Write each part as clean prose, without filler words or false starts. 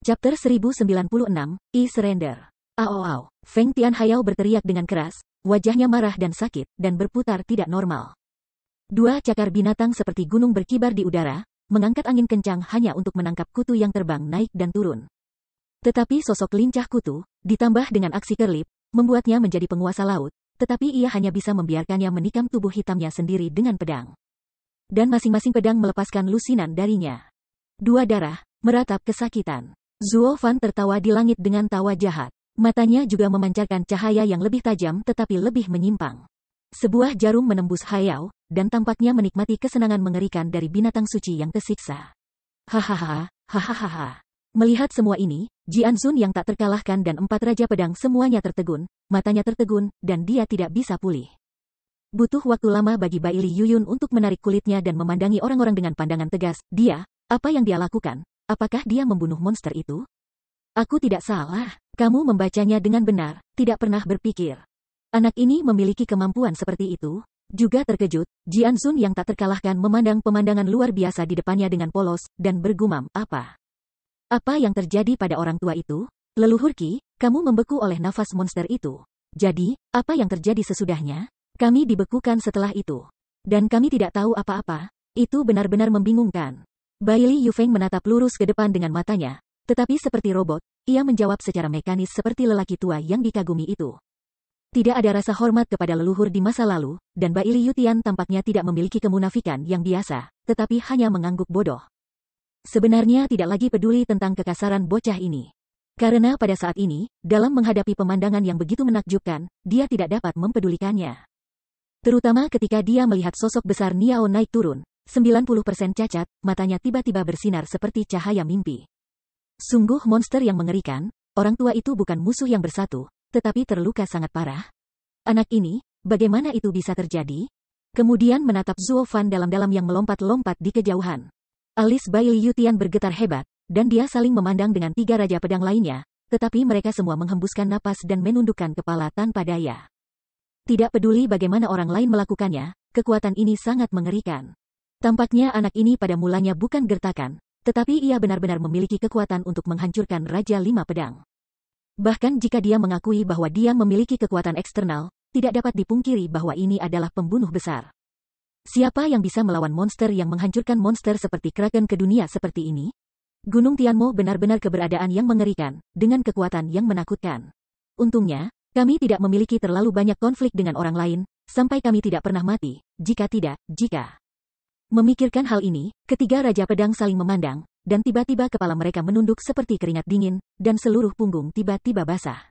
Chapter 1096, Surrender. Ao. Feng Tianhayao berteriak dengan keras, wajahnya marah dan sakit, dan berputar tidak normal. Dua cakar binatang seperti gunung berkibar di udara, mengangkat angin kencang hanya untuk menangkap kutu yang terbang naik dan turun. Tetapi sosok lincah kutu, ditambah dengan aksi kerlip, membuatnya menjadi penguasa laut, tetapi ia hanya bisa membiarkannya menikam tubuh hitamnya sendiri dengan pedang. Dan masing-masing pedang melepaskan lusinan darinya. Dua darah, meratap kesakitan. Zuo Fan tertawa di langit dengan tawa jahat. Matanya juga memancarkan cahaya yang lebih tajam tetapi lebih menyimpang. Sebuah jarum menembus Hayao, dan tampaknya menikmati kesenangan mengerikan dari binatang suci yang tersiksa. Hahaha. Melihat semua ini, Jianzun yang tak terkalahkan dan 4 raja pedang semuanya tertegun, matanya tertegun, dan dia tidak bisa pulih. Butuh waktu lama bagi Bai Li Yuyun untuk menarik kulitnya dan memandangi orang-orang dengan pandangan tegas. Dia, apa yang dia lakukan? Apakah dia membunuh monster itu? Aku tidak salah. Kamu membacanya dengan benar, tidak pernah berpikir. Anak ini memiliki kemampuan seperti itu. Juga terkejut, Jianzun yang tak terkalahkan memandang pemandangan luar biasa di depannya dengan polos, dan bergumam, apa? Apa yang terjadi pada orang tua itu? Leluhur Qi, kamu membeku oleh nafas monster itu. Jadi, apa yang terjadi sesudahnya? Kami dibekukan setelah itu. Dan kami tidak tahu apa-apa. Itu benar-benar membingungkan. Bai Li Yufeng menatap lurus ke depan dengan matanya, tetapi seperti robot, ia menjawab secara mekanis seperti lelaki tua yang dikagumi itu. Tidak ada rasa hormat kepada leluhur di masa lalu, dan Bai Li Yutian tampaknya tidak memiliki kemunafikan yang biasa, tetapi hanya mengangguk bodoh. Sebenarnya tidak lagi peduli tentang kekasaran bocah ini. Karena pada saat ini, dalam menghadapi pemandangan yang begitu menakjubkan, dia tidak dapat mempedulikannya. Terutama ketika dia melihat sosok besar Niao naik turun, 90% cacat, matanya tiba-tiba bersinar seperti cahaya mimpi. Sungguh monster yang mengerikan, orang tua itu bukan musuh yang bersatu, tetapi terluka sangat parah. Anak ini, bagaimana itu bisa terjadi? Kemudian menatap Zuo Fan dalam-dalam yang melompat-lompat di kejauhan. Alis Bai Li Yutian bergetar hebat, dan dia saling memandang dengan 3 raja pedang lainnya, tetapi mereka semua menghembuskan napas dan menundukkan kepala tanpa daya. Tidak peduli bagaimana orang lain melakukannya, kekuatan ini sangat mengerikan. Tampaknya anak ini pada mulanya bukan gertakan, tetapi ia benar-benar memiliki kekuatan untuk menghancurkan Raja 5 Pedang. Bahkan jika dia mengakui bahwa dia memiliki kekuatan eksternal, tidak dapat dipungkiri bahwa ini adalah pembunuh besar. Siapa yang bisa melawan monster yang menghancurkan monster seperti Kraken ke dunia seperti ini? Gunung Tianmo benar-benar keberadaan yang mengerikan, dengan kekuatan yang menakutkan. Untungnya, kami tidak memiliki terlalu banyak konflik dengan orang lain, sampai kami tidak pernah mati, jika. Memikirkan hal ini, ketiga raja pedang saling memandang, dan tiba-tiba kepala mereka menunduk seperti keringat dingin, dan seluruh punggung tiba-tiba basah.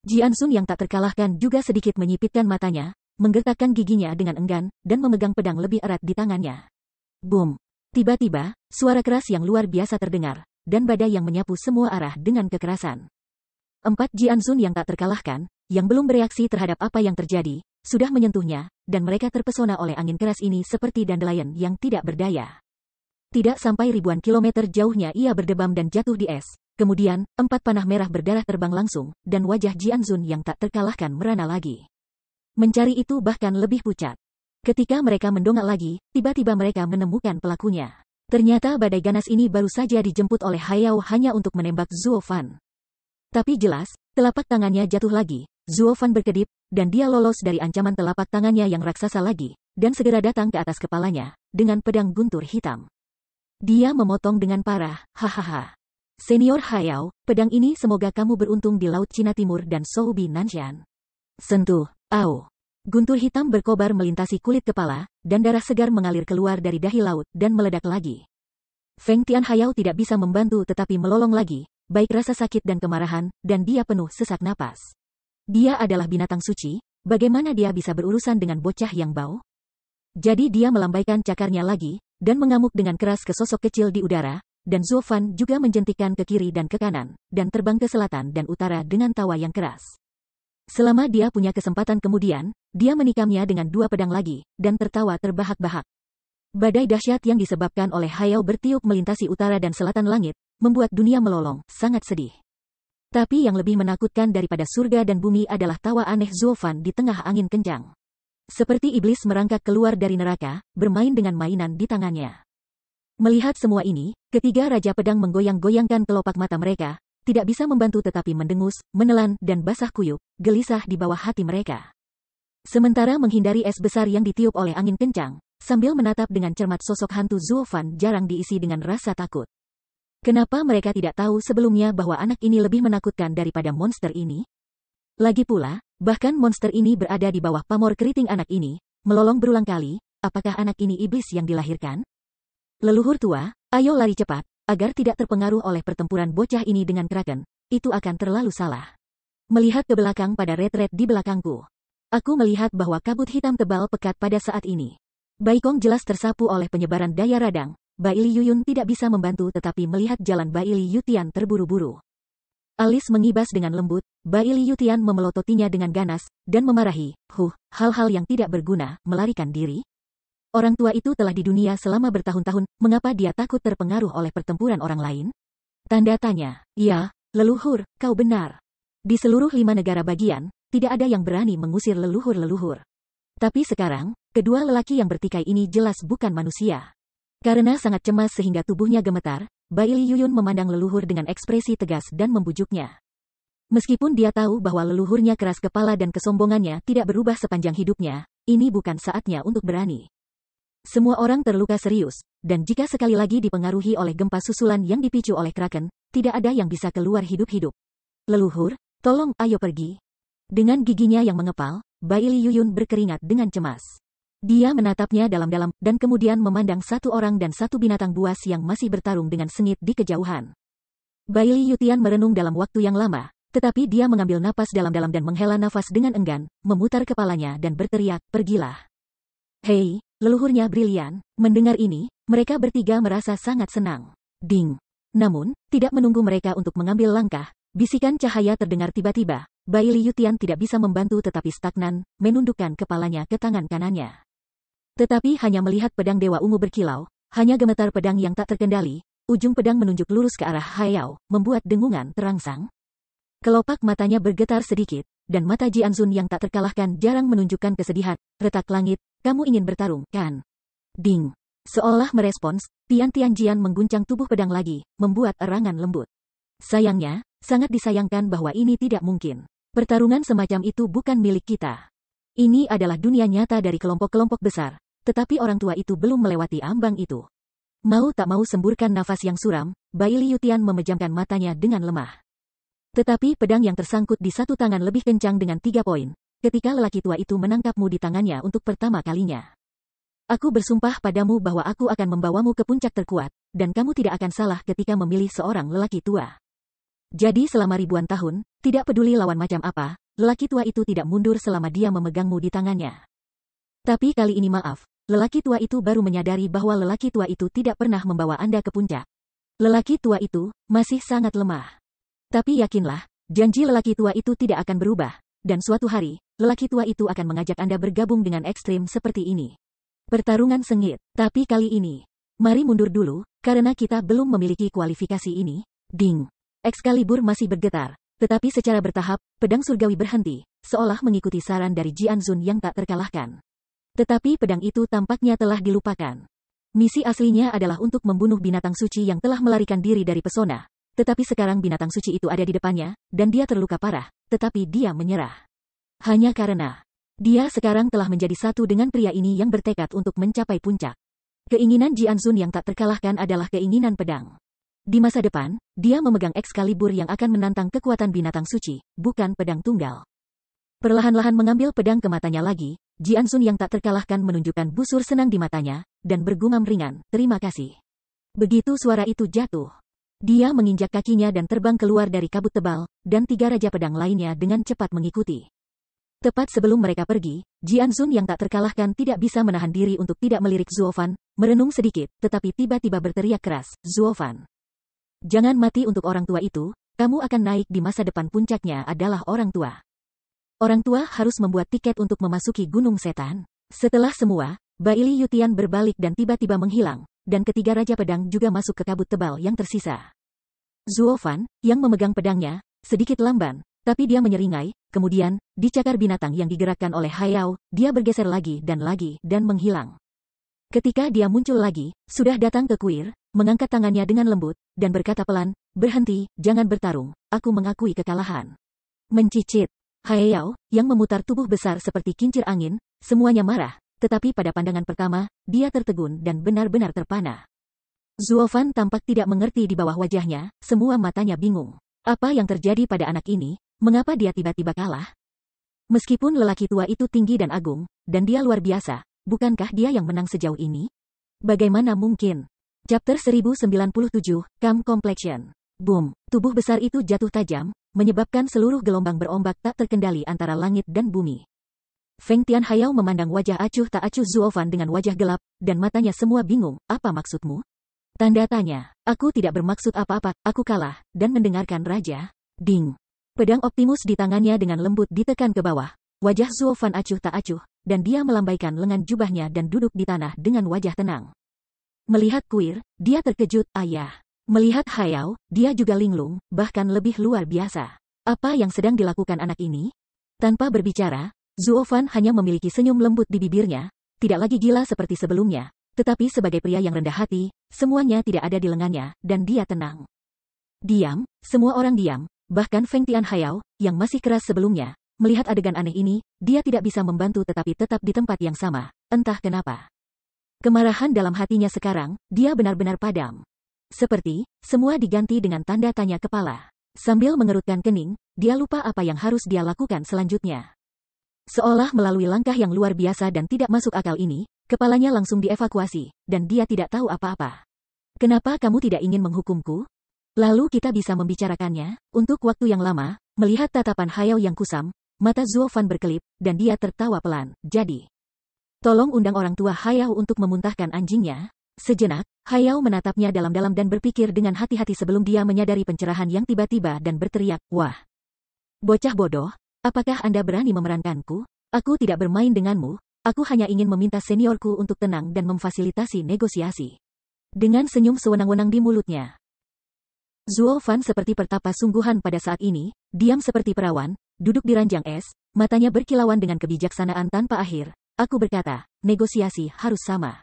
Jianzun yang tak terkalahkan juga sedikit menyipitkan matanya, menggertakkan giginya dengan enggan, dan memegang pedang lebih erat di tangannya. Boom! Tiba-tiba, suara keras yang luar biasa terdengar, dan badai yang menyapu semua arah dengan kekerasan. 4 Jianzun yang tak terkalahkan, yang belum bereaksi terhadap apa yang terjadi, sudah menyentuhnya, dan mereka terpesona oleh angin keras ini seperti dandelion yang tidak berdaya. Tidak sampai ribuan kilometer jauhnya ia berdebam dan jatuh di es. Kemudian, 4 panah merah berdarah terbang langsung, dan wajah Jianzun yang tak terkalahkan merana lagi. Mencari itu bahkan lebih pucat. Ketika mereka mendongak lagi, tiba-tiba mereka menemukan pelakunya. Ternyata badai ganas ini baru saja dijemput oleh Hayao hanya untuk menembak Zuo Fan. Tapi jelas, telapak tangannya jatuh lagi. Zuo Fan berkedip, dan dia lolos dari ancaman telapak tangannya yang raksasa lagi, dan segera datang ke atas kepalanya, dengan pedang guntur hitam. Dia memotong dengan parah, hahaha. Senior Hayao, pedang ini semoga kamu beruntung di Laut Cina Timur dan Soubi Nanshan. Sentuh, au. Guntur hitam berkobar melintasi kulit kepala, dan darah segar mengalir keluar dari dahi laut, dan meledak lagi. Feng Tianhayao tidak bisa membantu tetapi melolong lagi, baik rasa sakit dan kemarahan, dan dia penuh sesak napas. Dia adalah binatang suci, bagaimana dia bisa berurusan dengan bocah yang bau? Jadi dia melambaikan cakarnya lagi, dan mengamuk dengan keras ke sosok kecil di udara, dan Zuo Fan juga menjentikkan ke kiri dan ke kanan, dan terbang ke selatan dan utara dengan tawa yang keras. Selama dia punya kesempatan kemudian, dia menikamnya dengan 2 pedang lagi, dan tertawa terbahak-bahak. Badai dahsyat yang disebabkan oleh Hayao bertiup melintasi utara dan selatan langit, membuat dunia melolong, sangat sedih. Tapi yang lebih menakutkan daripada surga dan bumi adalah tawa aneh Zuo Fan di tengah angin kencang. Seperti iblis merangkak keluar dari neraka, bermain dengan mainan di tangannya. Melihat semua ini, ketiga Raja Pedang menggoyang-goyangkan kelopak mata mereka, tidak bisa membantu tetapi mendengus, menelan, dan basah kuyup, gelisah di bawah hati mereka. Sementara menghindari es besar yang ditiup oleh angin kencang, sambil menatap dengan cermat sosok hantu Zuo Fan jarang diisi dengan rasa takut. Kenapa mereka tidak tahu sebelumnya bahwa anak ini lebih menakutkan daripada monster ini? Lagi pula, bahkan monster ini berada di bawah pamor keriting anak ini, melolong berulang kali, apakah anak ini iblis yang dilahirkan? Leluhur tua, ayo lari cepat, agar tidak terpengaruh oleh pertempuran bocah ini dengan Kraken, itu akan terlalu salah. Melihat ke belakang pada retret di belakangku. Aku melihat bahwa kabut hitam tebal pekat pada saat ini. Baikong jelas tersapu oleh penyebaran daya radang, Baili Yuyun tidak bisa membantu tetapi melihat jalan Baili Yutian terburu-buru. Alis mengibas dengan lembut, Baili Yutian memelototinya dengan ganas, dan memarahi, hal-hal yang tidak berguna, melarikan diri? Orang tua itu telah di dunia selama bertahun-tahun, mengapa dia takut terpengaruh oleh pertempuran orang lain? Tanda tanya. Ya, leluhur, kau benar. Di seluruh 5 negara bagian, tidak ada yang berani mengusir leluhur-leluhur. Tapi sekarang, kedua lelaki yang bertikai ini jelas bukan manusia. Karena sangat cemas sehingga tubuhnya gemetar, Baili Yuyun memandang leluhur dengan ekspresi tegas dan membujuknya. Meskipun dia tahu bahwa leluhurnya keras kepala dan kesombongannya tidak berubah sepanjang hidupnya, ini bukan saatnya untuk berani. Semua orang terluka serius, dan jika sekali lagi dipengaruhi oleh gempa susulan yang dipicu oleh Kraken, tidak ada yang bisa keluar hidup-hidup. Leluhur, tolong ayo pergi. Dengan giginya yang mengepal, Baili Yuyun berkeringat dengan cemas. Dia menatapnya dalam-dalam, dan kemudian memandang satu orang dan satu binatang buas yang masih bertarung dengan sengit di kejauhan. Baili Yutian merenung dalam waktu yang lama, tetapi dia mengambil napas dalam-dalam dan menghela nafas dengan enggan, memutar kepalanya dan berteriak, pergilah. Hei, leluhurnya brilian. Mendengar ini, mereka bertiga merasa sangat senang. Ding. Namun, tidak menunggu mereka untuk mengambil langkah, bisikan cahaya terdengar tiba-tiba. Baili Yutian tidak bisa membantu tetapi stagnan, menundukkan kepalanya ke tangan kanannya. Tetapi hanya melihat pedang Dewa Ungu berkilau, hanya gemetar pedang yang tak terkendali, ujung pedang menunjuk lurus ke arah Hayao, membuat dengungan terangsang. Kelopak matanya bergetar sedikit, dan mata Jianzun yang tak terkalahkan jarang menunjukkan kesedihan. Retak langit, kamu ingin bertarung, kan? Ding. Seolah merespons, Tian Tianjian mengguncang tubuh pedang lagi, membuat erangan lembut. Sayangnya, sangat disayangkan bahwa ini tidak mungkin. Pertarungan semacam itu bukan milik kita. Ini adalah dunia nyata dari kelompok-kelompok besar, tetapi orang tua itu belum melewati ambang itu. Mau tak mau semburkan nafas yang suram, Baili Yutian memejamkan matanya dengan lemah. Tetapi pedang yang tersangkut di satu tangan lebih kencang dengan 3 poin, ketika lelaki tua itu menangkapmu di tangannya untuk pertama kalinya. Aku bersumpah padamu bahwa aku akan membawamu ke puncak terkuat, dan kamu tidak akan salah ketika memilih seorang lelaki tua. Jadi selama ribuan tahun, tidak peduli lawan macam apa, lelaki tua itu tidak mundur selama dia memegangmu di tangannya. Tapi kali ini maaf, lelaki tua itu baru menyadari bahwa lelaki tua itu tidak pernah membawa Anda ke puncak. Lelaki tua itu masih sangat lemah. Tapi yakinlah, janji lelaki tua itu tidak akan berubah, dan suatu hari, lelaki tua itu akan mengajak Anda bergabung dengan ekstrim seperti ini. Pertarungan sengit, tapi kali ini, mari mundur dulu, karena kita belum memiliki kualifikasi ini. Ding. Excalibur masih bergetar, tetapi secara bertahap, pedang surgawi berhenti, seolah mengikuti saran dari Jianzun yang tak terkalahkan. Tetapi pedang itu tampaknya telah dilupakan. Misi aslinya adalah untuk membunuh binatang suci yang telah melarikan diri dari pesona. Tetapi sekarang binatang suci itu ada di depannya, dan dia terluka parah, tetapi dia menyerah. Hanya karena dia sekarang telah menjadi satu dengan pria ini yang bertekad untuk mencapai puncak. Keinginan Jianzun yang tak terkalahkan adalah keinginan pedang. Di masa depan, dia memegang Excalibur yang akan menantang kekuatan binatang suci, bukan pedang tunggal. Perlahan-lahan mengambil pedang ke matanya lagi, Jianzun yang tak terkalahkan menunjukkan busur senang di matanya, dan bergumam ringan, terima kasih. Begitu suara itu jatuh, dia menginjak kakinya dan terbang keluar dari kabut tebal, dan 3 raja pedang lainnya dengan cepat mengikuti. Tepat sebelum mereka pergi, Jianzun yang tak terkalahkan tidak bisa menahan diri untuk tidak melirik Zuo Fan, merenung sedikit, tetapi tiba-tiba berteriak keras, Zuo Fan. Jangan mati untuk orang tua itu, kamu akan naik di masa depan puncaknya adalah orang tua. Orang tua harus membuat tiket untuk memasuki Gunung Setan. Setelah semua, Baili Yutian berbalik dan tiba-tiba menghilang, dan ketiga raja pedang juga masuk ke kabut tebal yang tersisa. Zuo Fan, yang memegang pedangnya, sedikit lamban, tapi dia menyeringai, kemudian, di cakar binatang yang digerakkan oleh Hayao, dia bergeser lagi, dan menghilang. Ketika dia muncul lagi, sudah datang ke kuil, mengangkat tangannya dengan lembut, dan berkata pelan, "Berhenti, jangan bertarung, aku mengakui kekalahan." Mencicit. Hayao, yang memutar tubuh besar seperti kincir angin, semuanya marah, tetapi pada pandangan pertama, dia tertegun dan benar-benar terpana. Zuofan tampak tidak mengerti di bawah wajahnya, semua matanya bingung. Apa yang terjadi pada anak ini? Mengapa dia tiba-tiba kalah? Meskipun lelaki tua itu tinggi dan agung, dan dia luar biasa, bukankah dia yang menang sejauh ini? Bagaimana mungkin? Chapter 1097, Calm Complexion. Boom, tubuh besar itu jatuh tajam, menyebabkan seluruh gelombang berombak tak terkendali antara langit dan bumi. Feng Tianhayao memandang wajah acuh tak acuh Zuofan dengan wajah gelap, dan matanya semua bingung. Apa maksudmu? Tanda tanya. Aku tidak bermaksud apa-apa, aku kalah, dan mendengarkan raja. Ding. Pedang Optimus di tangannya dengan lembut ditekan ke bawah. Wajah Zuofan acuh tak acuh, dan dia melambaikan lengan jubahnya dan duduk di tanah dengan wajah tenang. Melihat kuil, dia terkejut, ayah. Melihat Hayao, dia juga linglung, bahkan lebih luar biasa. Apa yang sedang dilakukan anak ini? Tanpa berbicara, Zuofan hanya memiliki senyum lembut di bibirnya, tidak lagi gila seperti sebelumnya. Tetapi sebagai pria yang rendah hati, semuanya tidak ada di lengannya, dan dia tenang. Diam, semua orang diam, bahkan Feng Tianhayao, yang masih keras sebelumnya, melihat adegan aneh ini, dia tidak bisa membantu tetapi tetap di tempat yang sama, entah kenapa. Kemarahan dalam hatinya sekarang, dia benar-benar padam. Seperti, semua diganti dengan tanda tanya kepala. Sambil mengerutkan kening, dia lupa apa yang harus dia lakukan selanjutnya. Seolah melalui langkah yang luar biasa dan tidak masuk akal ini, kepalanya langsung dievakuasi, dan dia tidak tahu apa-apa. Kenapa kamu tidak ingin menghukumku? Lalu kita bisa membicarakannya. Untuk waktu yang lama, melihat tatapan Hayao yang kusam, mata Zuofan berkelip, dan dia tertawa pelan. Jadi, tolong undang orang tua Hayao untuk memuntahkan anjingnya. Sejenak, Hayao menatapnya dalam-dalam dan berpikir dengan hati-hati sebelum dia menyadari pencerahan yang tiba-tiba dan berteriak, "Wah! Bocah bodoh! Apakah Anda berani memerankanku? Aku tidak bermain denganmu, aku hanya ingin meminta seniorku untuk tenang dan memfasilitasi negosiasi." Dengan senyum sewenang-wenang di mulutnya. Zuofan seperti pertapa sungguhan pada saat ini, diam seperti perawan, duduk di ranjang es, matanya berkilauan dengan kebijaksanaan tanpa akhir. Aku berkata, negosiasi harus sama.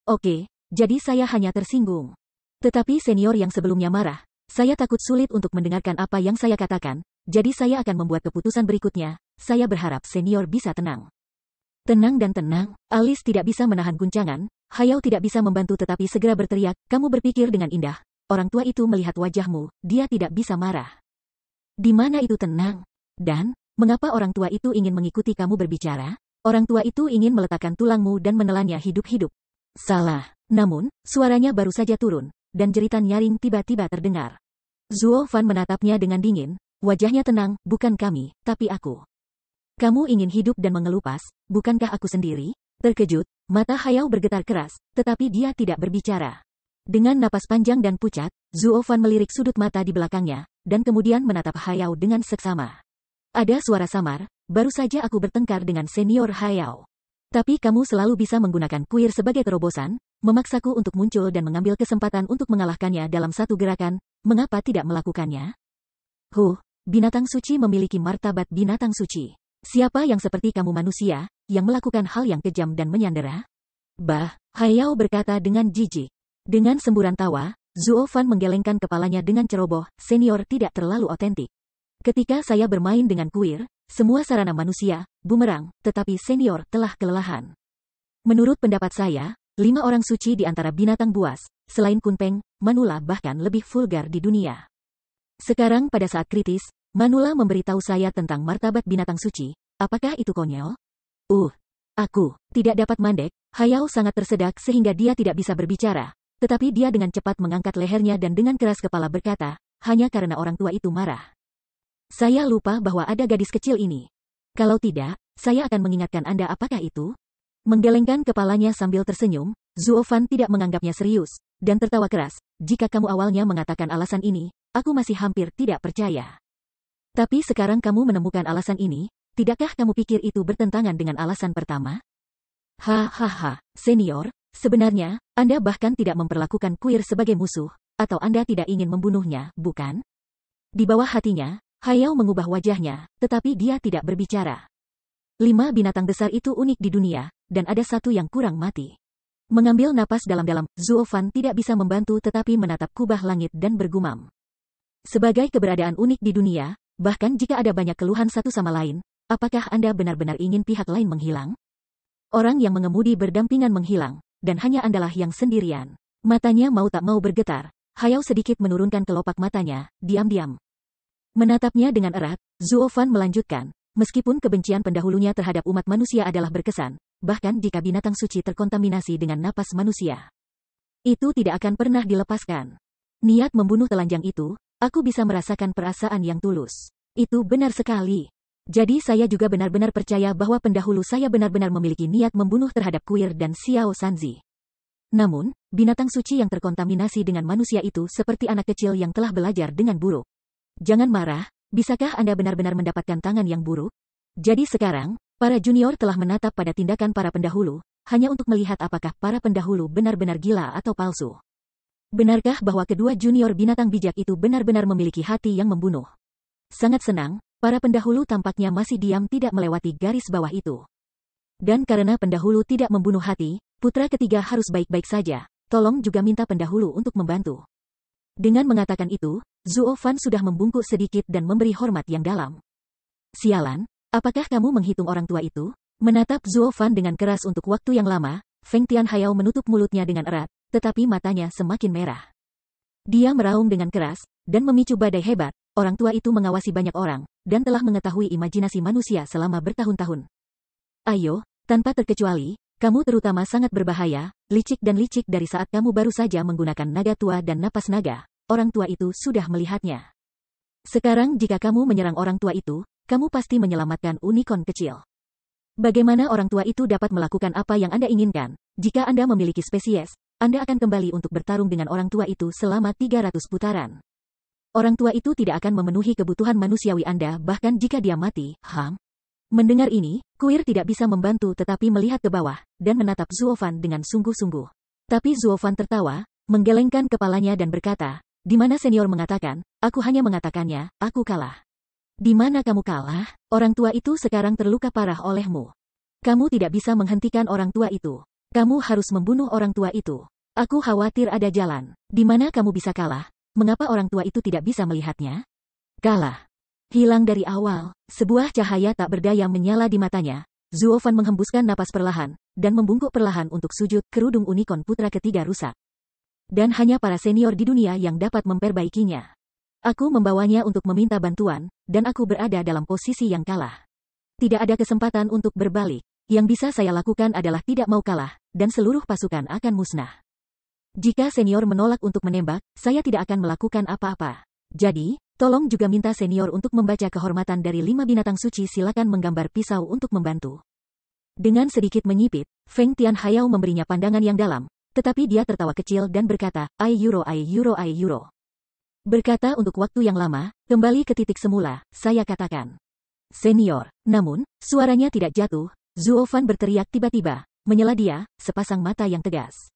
Oke, jadi saya hanya tersinggung. Tetapi senior yang sebelumnya marah, saya takut sulit untuk mendengarkan apa yang saya katakan, jadi saya akan membuat keputusan berikutnya, saya berharap senior bisa tenang. Tenang dan tenang, Alice tidak bisa menahan guncangan, Hayao tidak bisa membantu tetapi segera berteriak, kamu berpikir dengan indah, orang tua itu melihat wajahmu, dia tidak bisa marah. Di mana itu tenang? Dan, mengapa orang tua itu ingin mengikuti kamu berbicara? Orang tua itu ingin meletakkan tulangmu dan menelannya hidup-hidup. Salah, namun, suaranya baru saja turun, dan jeritan nyaring tiba-tiba terdengar. Zuofan menatapnya dengan dingin, wajahnya tenang, bukan kami, tapi aku. Kamu ingin hidup dan mengelupas, bukankah aku sendiri? Terkejut, mata Hayao bergetar keras, tetapi dia tidak berbicara. Dengan napas panjang dan pucat, Zuofan melirik sudut mata di belakangnya, dan kemudian menatap Hayao dengan seksama. Ada suara samar, baru saja aku bertengkar dengan senior Hayao. Tapi kamu selalu bisa menggunakan kuil sebagai terobosan, memaksaku untuk muncul dan mengambil kesempatan untuk mengalahkannya dalam satu gerakan, mengapa tidak melakukannya? Binatang suci memiliki martabat binatang suci. Siapa yang seperti kamu manusia, yang melakukan hal yang kejam dan menyandera? Bah, Hayao berkata dengan jijik. Dengan semburan tawa, Zuofan menggelengkan kepalanya dengan ceroboh, senior tidak terlalu otentik. Ketika saya bermain dengan kuil, semua sarana manusia, bumerang, tetapi senior telah kelelahan. Menurut pendapat saya, 5 orang suci di antara binatang buas, selain Kunpeng, Manula bahkan lebih vulgar di dunia. Sekarang pada saat kritis, Manula memberitahu saya tentang martabat binatang suci, apakah itu konyol? Aku tidak dapat mandek, Hayao sangat tersedak sehingga dia tidak bisa berbicara, tetapi dia dengan cepat mengangkat lehernya dan dengan keras kepala berkata, hanya karena orang tua itu marah. Saya lupa bahwa ada gadis kecil ini. Kalau tidak, saya akan mengingatkan Anda apakah itu? Menggelengkan kepalanya sambil tersenyum, Zuofan tidak menganggapnya serius, dan tertawa keras, jika kamu awalnya mengatakan alasan ini, aku masih hampir tidak percaya. Tapi sekarang kamu menemukan alasan ini, tidakkah kamu pikir itu bertentangan dengan alasan pertama? Hahaha, senior, sebenarnya, Anda bahkan tidak memperlakukan kuil sebagai musuh, atau Anda tidak ingin membunuhnya, bukan? Di bawah hatinya, Hayao mengubah wajahnya, tetapi dia tidak berbicara. 5 binatang besar itu unik di dunia, dan ada satu yang kurang mati. Mengambil napas dalam-dalam, Zuo Fan tidak bisa membantu tetapi menatap kubah langit dan bergumam. Sebagai keberadaan unik di dunia, bahkan jika ada banyak keluhan satu sama lain, apakah Anda benar-benar ingin pihak lain menghilang? Orang yang mengemudi berdampingan menghilang, dan hanya Andalah yang sendirian. Matanya mau tak mau bergetar. Hayao sedikit menurunkan kelopak matanya, diam-diam. Menatapnya dengan erat, Zuo Fan melanjutkan, meskipun kebencian pendahulunya terhadap umat manusia adalah berkesan, bahkan jika binatang suci terkontaminasi dengan napas manusia, itu tidak akan pernah dilepaskan. Niat membunuh telanjang itu, aku bisa merasakan perasaan yang tulus. Itu benar sekali. Jadi saya juga benar-benar percaya bahwa pendahulu saya benar-benar memiliki niat membunuh terhadap Kuir dan Xiao Sanzi. Namun, binatang suci yang terkontaminasi dengan manusia itu seperti anak kecil yang telah belajar dengan buruk. Jangan marah, bisakah Anda benar-benar mendapatkan tangan yang buruk? Jadi sekarang, para junior telah menatap pada tindakan para pendahulu, hanya untuk melihat apakah para pendahulu benar-benar gila atau palsu. Benarkah bahwa kedua junior binatang bijak itu benar-benar memiliki hati yang membunuh? Sangat senang, para pendahulu tampaknya masih diam tidak melewati garis bawah itu. Dan karena pendahulu tidak membunuh hati, putra ketiga harus baik-baik saja, tolong juga minta pendahulu untuk membantu. Dengan mengatakan itu, Zuo Fan sudah membungkuk sedikit dan memberi hormat yang dalam. Sialan, apakah kamu menghitung orang tua itu? Menatap Zuo Fan dengan keras untuk waktu yang lama, Feng Tianhayao menutup mulutnya dengan erat, tetapi matanya semakin merah. Dia meraung dengan keras, dan memicu badai hebat. Orang tua itu mengawasi banyak orang, dan telah mengetahui imajinasi manusia selama bertahun-tahun. Ayo, tanpa terkecuali, kamu terutama sangat berbahaya, licik dari saat kamu baru saja menggunakan naga tua dan napas naga, orang tua itu sudah melihatnya. Sekarang jika kamu menyerang orang tua itu, kamu pasti menyelamatkan unicorn kecil. Bagaimana orang tua itu dapat melakukan apa yang Anda inginkan? Jika Anda memiliki spesies, Anda akan kembali untuk bertarung dengan orang tua itu selama 300 putaran. Orang tua itu tidak akan memenuhi kebutuhan manusiawi Anda bahkan jika dia mati, Mendengar ini, Kuir tidak bisa membantu tetapi melihat ke bawah, dan menatap Zuo Fan dengan sungguh-sungguh. Tapi Zuo Fan tertawa, menggelengkan kepalanya dan berkata, di mana senior mengatakan, aku hanya mengatakannya, aku kalah. Di mana kamu kalah? Orang tua itu sekarang terluka parah olehmu. Kamu tidak bisa menghentikan orang tua itu. Kamu harus membunuh orang tua itu. Aku khawatir ada jalan. Di mana kamu bisa kalah? Mengapa orang tua itu tidak bisa melihatnya? Kalah. Hilang dari awal, sebuah cahaya tak berdaya menyala di matanya. Zuo Fan menghembuskan napas perlahan, dan membungkuk perlahan untuk sujud. Kerudung unicorn putra ketiga rusak. Dan hanya para senior di dunia yang dapat memperbaikinya. Aku membawanya untuk meminta bantuan, dan aku berada dalam posisi yang kalah. Tidak ada kesempatan untuk berbalik. Yang bisa saya lakukan adalah tidak mau kalah, dan seluruh pasukan akan musnah. Jika senior menolak untuk menembak, saya tidak akan melakukan apa-apa. Jadi, tolong juga minta senior untuk membaca kehormatan dari 5 binatang suci. Silakan menggambar pisau untuk membantu. Dengan sedikit menyipit, Feng Tianhayao memberinya pandangan yang dalam, tetapi dia tertawa kecil dan berkata, ai euro. Berkata untuk waktu yang lama, kembali ke titik semula, saya katakan. Senior, namun, suaranya tidak jatuh, Zuo Fan berteriak tiba-tiba, menyela dia, sepasang mata yang tegas.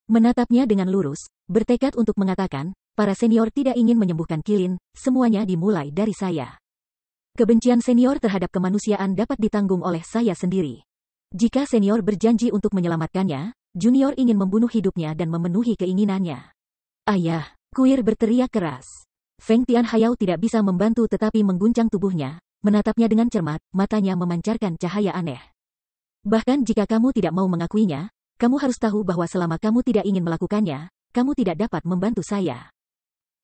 Menatapnya dengan lurus, bertekad untuk mengatakan, para senior tidak ingin menyembuhkan Kilin, semuanya dimulai dari saya. Kebencian senior terhadap kemanusiaan dapat ditanggung oleh saya sendiri. Jika senior berjanji untuk menyelamatkannya, junior ingin membunuh hidupnya dan memenuhi keinginannya. Ayah, Kuir berteriak keras. Feng Tianhayao tidak bisa membantu tetapi mengguncang tubuhnya, menatapnya dengan cermat, matanya memancarkan cahaya aneh. Bahkan jika kamu tidak mau mengakuinya, kamu harus tahu bahwa selama kamu tidak ingin melakukannya, kamu tidak dapat membantu saya.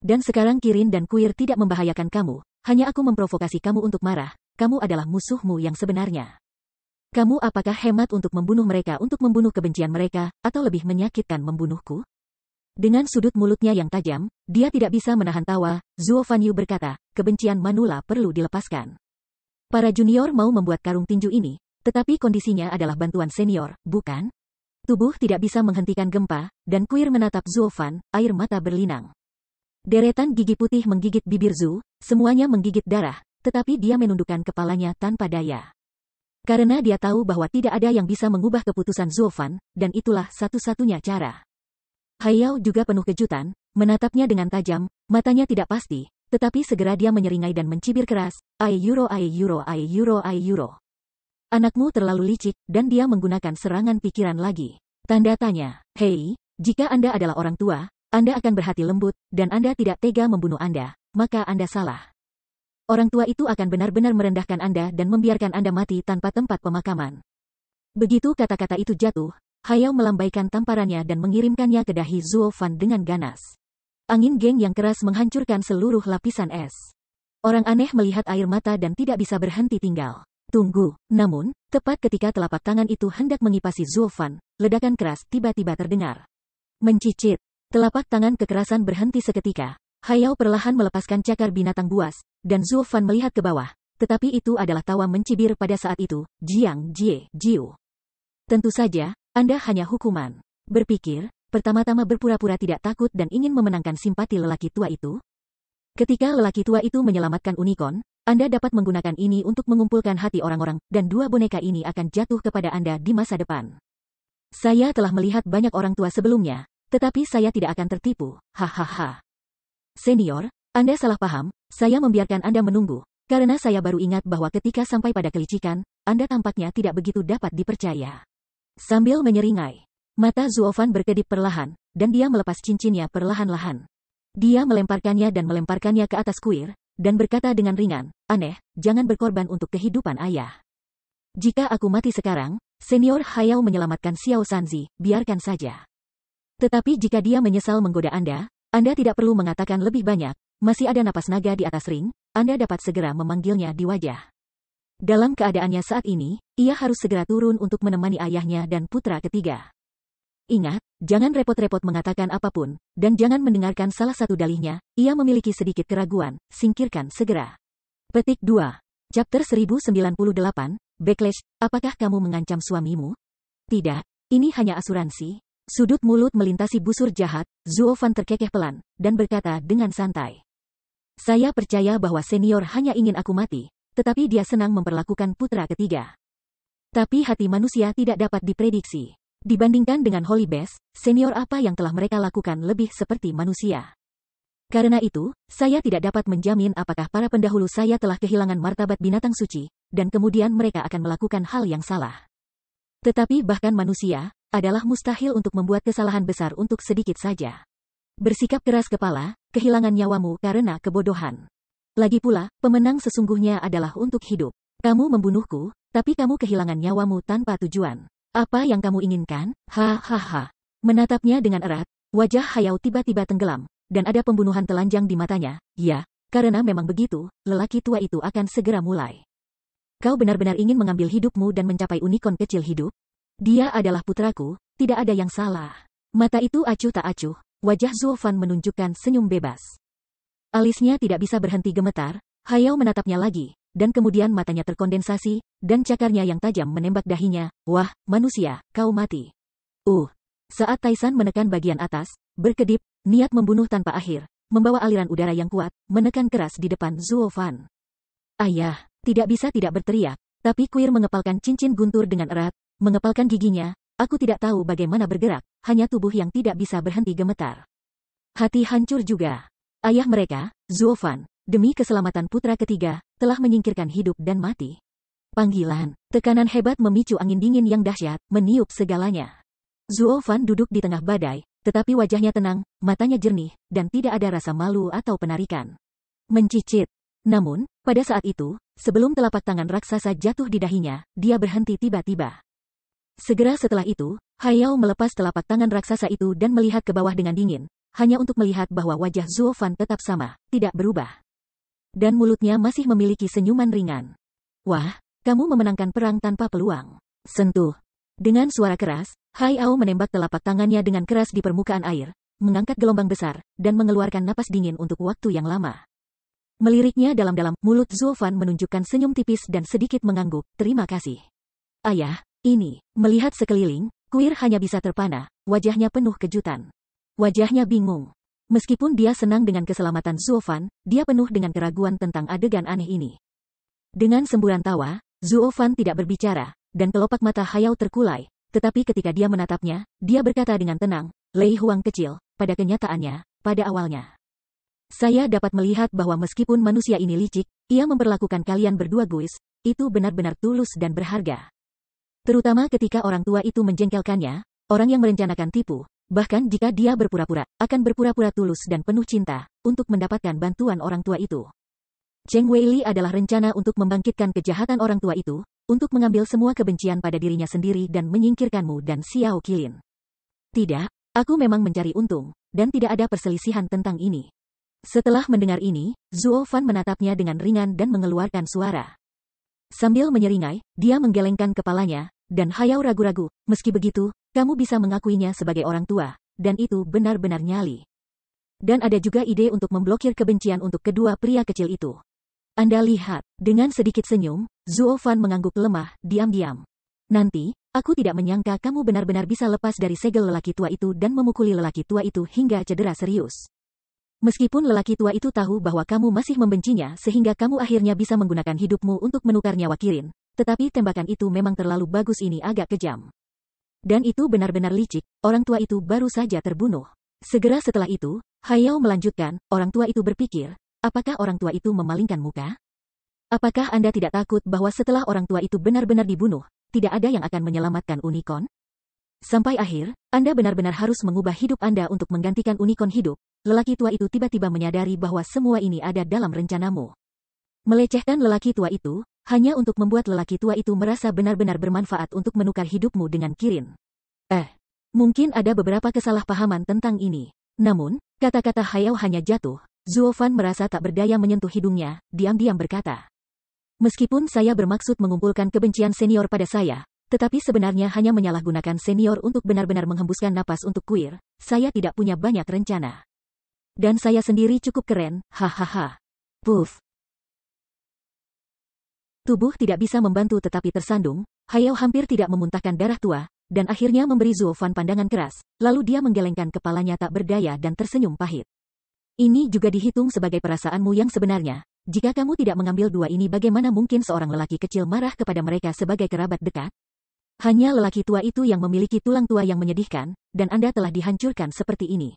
Dan sekarang Kirin dan Kuir tidak membahayakan kamu, hanya aku memprovokasi kamu untuk marah, kamu adalah musuhmu yang sebenarnya. Kamu apakah hemat untuk membunuh mereka untuk membunuh kebencian mereka, atau lebih menyakitkan membunuhku? Dengan sudut mulutnya yang tajam, dia tidak bisa menahan tawa, Zuo Fanyu berkata, kebencian manula perlu dilepaskan. Para junior mau membuat karung tinju ini, tetapi kondisinya adalah bantuan senior, bukan? Tubuh tidak bisa menghentikan gempa, dan Kuir menatap Zuo Fan, air mata berlinang. Deretan gigi putih menggigit bibir Zhu, semuanya menggigit darah, tetapi dia menundukkan kepalanya tanpa daya. Karena dia tahu bahwa tidak ada yang bisa mengubah keputusan Zuo Fan, dan itulah satu-satunya cara. Hayao juga penuh kejutan, menatapnya dengan tajam, matanya tidak pasti, tetapi segera dia menyeringai dan mencibir keras, ai euro. Anakmu terlalu licik, dan dia menggunakan serangan pikiran lagi. Tanda tanya. Hei, jika Anda adalah orang tua, Anda akan berhati lembut, dan Anda tidak tega membunuh Anda, maka Anda salah. Orang tua itu akan benar-benar merendahkan Anda dan membiarkan Anda mati tanpa tempat pemakaman. Begitu kata-kata itu jatuh, Hayao melambaikan tamparannya dan mengirimkannya ke dahi Zuo Fan dengan ganas. Angin geng yang keras menghancurkan seluruh lapisan es. Orang aneh melihat air mata dan tidak bisa berhenti tinggal. Tunggu, namun, tepat ketika telapak tangan itu hendak mengipasi Zuo Fan, ledakan keras tiba-tiba terdengar. Mencicit, telapak tangan kekerasan berhenti seketika. Hayao perlahan melepaskan cakar binatang buas, dan Zuo Fan melihat ke bawah, tetapi itu adalah tawa mencibir pada saat itu, Jiang Jie, Jiu. Tentu saja, Anda hanya hukuman. Berpikir, pertama-tama berpura-pura tidak takut dan ingin memenangkan simpati lelaki tua itu. Ketika lelaki tua itu menyelamatkan unicorn, Anda dapat menggunakan ini untuk mengumpulkan hati orang-orang, dan dua boneka ini akan jatuh kepada Anda di masa depan. Saya telah melihat banyak orang tua sebelumnya, tetapi saya tidak akan tertipu, hahaha. Senior, Anda salah paham, saya membiarkan Anda menunggu, karena saya baru ingat bahwa ketika sampai pada kelicikan, Anda tampaknya tidak begitu dapat dipercaya. Sambil menyeringai, mata Zuo Fan berkedip perlahan, dan dia melepas cincinnya perlahan-lahan. Dia melemparkannya dan melemparkannya ke atas kuil, dan berkata dengan ringan, aneh, jangan berkorban untuk kehidupan ayah. Jika aku mati sekarang, Senior Hayao menyelamatkan Xiao Sanzi, biarkan saja. Tetapi jika dia menyesal menggoda Anda tidak perlu mengatakan lebih banyak, masih ada napas naga di atas ring, Anda dapat segera memanggilnya di wajah. Dalam keadaannya saat ini, ia harus segera turun untuk menemani ayahnya dan putra ketiga. Ingat, jangan repot-repot mengatakan apapun, dan jangan mendengarkan salah satu dalihnya, ia memiliki sedikit keraguan, singkirkan segera. Petik 2. Chapter 1098, Backlash, apakah kamu mengancam suamimu? Tidak, ini hanya asuransi. Sudut mulut melintasi busur jahat, Zuo Fan terkekeh pelan, dan berkata dengan santai. Saya percaya bahwa senior hanya ingin aku mati, tetapi dia senang memperlakukan putra ketiga. Tapi hati manusia tidak dapat diprediksi. Dibandingkan dengan Holy Best, senior apa yang telah mereka lakukan lebih seperti manusia. Karena itu, saya tidak dapat menjamin apakah para pendahulu saya telah kehilangan martabat binatang suci, dan kemudian mereka akan melakukan hal yang salah. Tetapi bahkan manusia, adalah mustahil untuk membuat kesalahan besar untuk sedikit saja. Bersikap keras kepala, kehilangan nyawamu karena kebodohan. Lagi pula, pemenang sesungguhnya adalah untuk hidup. Kamu membunuhku, tapi kamu kehilangan nyawamu tanpa tujuan. Apa yang kamu inginkan? Hahaha. Menatapnya dengan erat, wajah Hayao tiba-tiba tenggelam, dan ada pembunuhan telanjang di matanya. Ya, karena memang begitu, lelaki tua itu akan segera mulai. Kau benar-benar ingin mengambil hidupmu dan mencapai unicorn kecil hidup? Dia adalah putraku, tidak ada yang salah. Mata itu acuh tak acuh, wajah Zuo Fan menunjukkan senyum bebas. Alisnya tidak bisa berhenti gemetar, Hayao menatapnya lagi, dan kemudian matanya terkondensasi, dan cakarnya yang tajam menembak dahinya. Wah, manusia, kau mati. Saat Taisan menekan bagian atas, berkedip, niat membunuh tanpa akhir, membawa aliran udara yang kuat, menekan keras di depan Zuo Fan. Ayah, tidak bisa tidak berteriak, tapi kuil mengepalkan cincin guntur dengan erat, mengepalkan giginya, aku tidak tahu bagaimana bergerak, hanya tubuh yang tidak bisa berhenti gemetar. Hati hancur juga. Ayah mereka, Zuo Fan, demi keselamatan putra ketiga, telah menyingkirkan hidup dan mati. Panggilan, tekanan hebat memicu angin dingin yang dahsyat, meniup segalanya. Zuo Fan duduk di tengah badai, tetapi wajahnya tenang, matanya jernih, dan tidak ada rasa malu atau penarikan. Mencicit. Namun, pada saat itu, sebelum telapak tangan raksasa jatuh di dahinya, dia berhenti tiba-tiba. Segera setelah itu, Hayao melepas telapak tangan raksasa itu dan melihat ke bawah dengan dingin, hanya untuk melihat bahwa wajah Zuo Fan tetap sama, tidak berubah. Dan mulutnya masih memiliki senyuman ringan. Wah, kamu memenangkan perang tanpa peluang. Sentuh. Dengan suara keras, Hayao menembak telapak tangannya dengan keras di permukaan air, mengangkat gelombang besar, dan mengeluarkan napas dingin untuk waktu yang lama. Meliriknya dalam-dalam, mulut Zuo Fan menunjukkan senyum tipis dan sedikit mengangguk, terima kasih. Ayah, ini, melihat sekeliling, kuil hanya bisa terpana, wajahnya penuh kejutan. Wajahnya bingung. Meskipun dia senang dengan keselamatan Zuo Fan, dia penuh dengan keraguan tentang adegan aneh ini. Dengan semburan tawa, Zuo Fan tidak berbicara, dan kelopak mata Hayao terkulai, tetapi ketika dia menatapnya, dia berkata dengan tenang, Lei Huang kecil, pada kenyataannya, pada awalnya. Saya dapat melihat bahwa meskipun manusia ini licik, ia memperlakukan kalian berdua guys, itu benar-benar tulus dan berharga. Terutama ketika orang tua itu menjengkelkannya, orang yang merencanakan tipu, bahkan jika dia berpura-pura, akan berpura-pura tulus dan penuh cinta, untuk mendapatkan bantuan orang tua itu. Cheng Weili adalah rencana untuk membangkitkan kejahatan orang tua itu, untuk mengambil semua kebencian pada dirinya sendiri dan menyingkirkanmu dan Xiao Qilin. Tidak, aku memang mencari untung, dan tidak ada perselisihan tentang ini. Setelah mendengar ini, Zuo Fan menatapnya dengan ringan dan mengeluarkan suara. Sambil menyeringai, dia menggelengkan kepalanya, dan Hayao ragu-ragu, meski begitu, kamu bisa mengakuinya sebagai orang tua, dan itu benar-benar nyali. Dan ada juga ide untuk memblokir kebencian untuk kedua pria kecil itu. Anda lihat, dengan sedikit senyum, Zuo Fan mengangguk lemah, diam-diam. Nanti, aku tidak menyangka kamu benar-benar bisa lepas dari segel lelaki tua itu dan memukuli lelaki tua itu hingga cedera serius. Meskipun lelaki tua itu tahu bahwa kamu masih membencinya sehingga kamu akhirnya bisa menggunakan hidupmu untuk menukar nyawa Kirin, tetapi tembakan itu memang terlalu bagus, ini agak kejam. Dan itu benar-benar licik, orang tua itu baru saja terbunuh. Segera setelah itu, Hayao melanjutkan, orang tua itu berpikir, apakah orang tua itu memalingkan muka? Apakah Anda tidak takut bahwa setelah orang tua itu benar-benar dibunuh, tidak ada yang akan menyelamatkan unicorn? Sampai akhir, Anda benar-benar harus mengubah hidup Anda untuk menggantikan unicorn hidup. Lelaki tua itu tiba-tiba menyadari bahwa semua ini ada dalam rencanamu. Melecehkan lelaki tua itu, hanya untuk membuat lelaki tua itu merasa benar-benar bermanfaat untuk menukar hidupmu dengan Kirin. Mungkin ada beberapa kesalahpahaman tentang ini. Namun, kata-kata Hayao hanya jatuh. Zuo Fan merasa tak berdaya menyentuh hidungnya, diam-diam berkata. Meskipun saya bermaksud mengumpulkan kebencian senior pada saya, tetapi sebenarnya hanya menyalahgunakan senior untuk benar-benar menghembuskan napas untuk kuir, saya tidak punya banyak rencana. Dan saya sendiri cukup keren, hahaha. Puff. Tubuh tidak bisa membantu tetapi tersandung, Hayao hampir tidak memuntahkan darah tua, dan akhirnya memberi Zuo Fan pandangan keras, lalu dia menggelengkan kepalanya tak berdaya dan tersenyum pahit. Ini juga dihitung sebagai perasaanmu yang sebenarnya. Jika kamu tidak mengambil dua ini, bagaimana mungkin seorang lelaki kecil marah kepada mereka sebagai kerabat dekat? Hanya lelaki tua itu yang memiliki tulang tua yang menyedihkan, dan Anda telah dihancurkan seperti ini.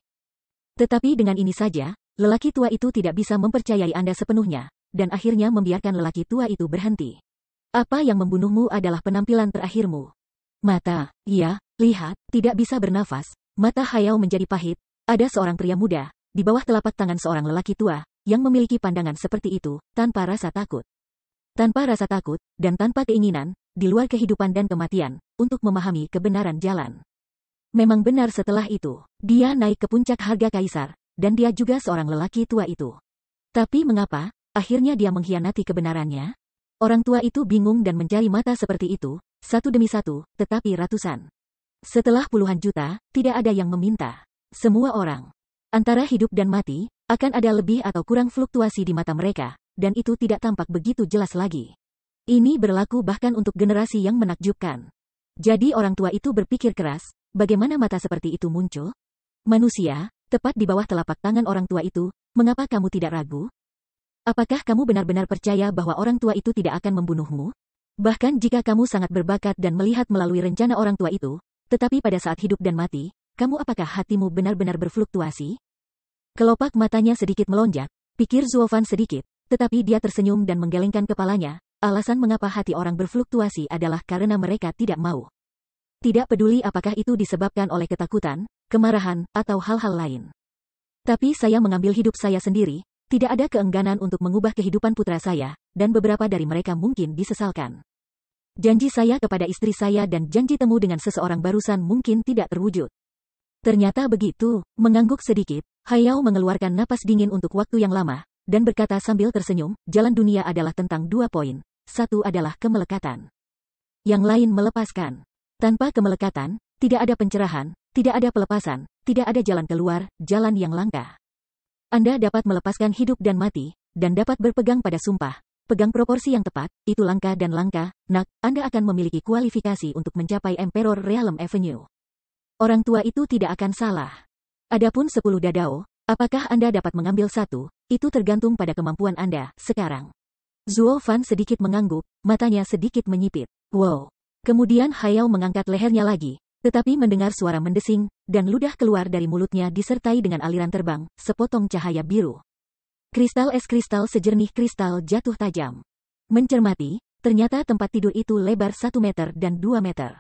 Tetapi dengan ini saja, lelaki tua itu tidak bisa mempercayai Anda sepenuhnya, dan akhirnya membiarkan lelaki tua itu berhenti. Apa yang membunuhmu adalah penampilan terakhirmu. Mata, iya, lihat, tidak bisa bernafas, mata Hayao menjadi pahit, ada seorang pria muda, di bawah telapak tangan seorang lelaki tua, yang memiliki pandangan seperti itu, tanpa rasa takut. Tanpa rasa takut, dan tanpa keinginan, di luar kehidupan dan kematian, untuk memahami kebenaran jalan. Memang benar setelah itu, dia naik ke puncak harga kaisar, dan dia juga seorang lelaki tua itu. Tapi mengapa, akhirnya dia mengkhianati kebenarannya? Orang tua itu bingung dan mencari mata seperti itu, satu demi satu, tetapi ratusan. Setelah puluhan juta, tidak ada yang meminta. Semua orang. Antara hidup dan mati, akan ada lebih atau kurang fluktuasi di mata mereka, dan itu tidak tampak begitu jelas lagi. Ini berlaku bahkan untuk generasi yang menakjubkan. Jadi orang tua itu berpikir keras, bagaimana mata seperti itu muncul? Manusia, tepat di bawah telapak tangan orang tua itu, mengapa kamu tidak ragu? Apakah kamu benar-benar percaya bahwa orang tua itu tidak akan membunuhmu? Bahkan jika kamu sangat berbakat dan melihat melalui rencana orang tua itu, tetapi pada saat hidup dan mati, kamu apakah hatimu benar-benar berfluktuasi? Kelopak matanya sedikit melonjak, pikir Zuo Fan sedikit, tetapi dia tersenyum dan menggelengkan kepalanya. Alasan mengapa hati orang berfluktuasi adalah karena mereka tidak mau. Tidak peduli apakah itu disebabkan oleh ketakutan, kemarahan, atau hal-hal lain. Tapi saya mengambil hidup saya sendiri, tidak ada keengganan untuk mengubah kehidupan putra saya, dan beberapa dari mereka mungkin disesalkan. Janji saya kepada istri saya dan janji temu dengan seseorang barusan mungkin tidak terwujud. Ternyata begitu, mengangguk sedikit, Hayao mengeluarkan napas dingin untuk waktu yang lama, dan berkata sambil tersenyum, jalan dunia adalah tentang 2 poin. Satu adalah kemelekatan. Yang lain melepaskan. Tanpa kemelekatan, tidak ada pencerahan, tidak ada pelepasan, tidak ada jalan keluar, jalan yang langka. Anda dapat melepaskan hidup dan mati, dan dapat berpegang pada sumpah. Pegang proporsi yang tepat, itu langka dan langka, nak, Anda akan memiliki kualifikasi untuk mencapai Emperor Realm Avenue. Orang tua itu tidak akan salah. Adapun 10 dadao, apakah Anda dapat mengambil satu, itu tergantung pada kemampuan Anda, sekarang. Zuo Fan sedikit mengangguk, matanya sedikit menyipit. Wow. Kemudian Hayao mengangkat lehernya lagi, tetapi mendengar suara mendesing, dan ludah keluar dari mulutnya disertai dengan aliran terbang, sepotong cahaya biru. Kristal es kristal sejernih kristal jatuh tajam. Mencermati, ternyata tempat tidur itu lebar 1 meter dan 2 meter.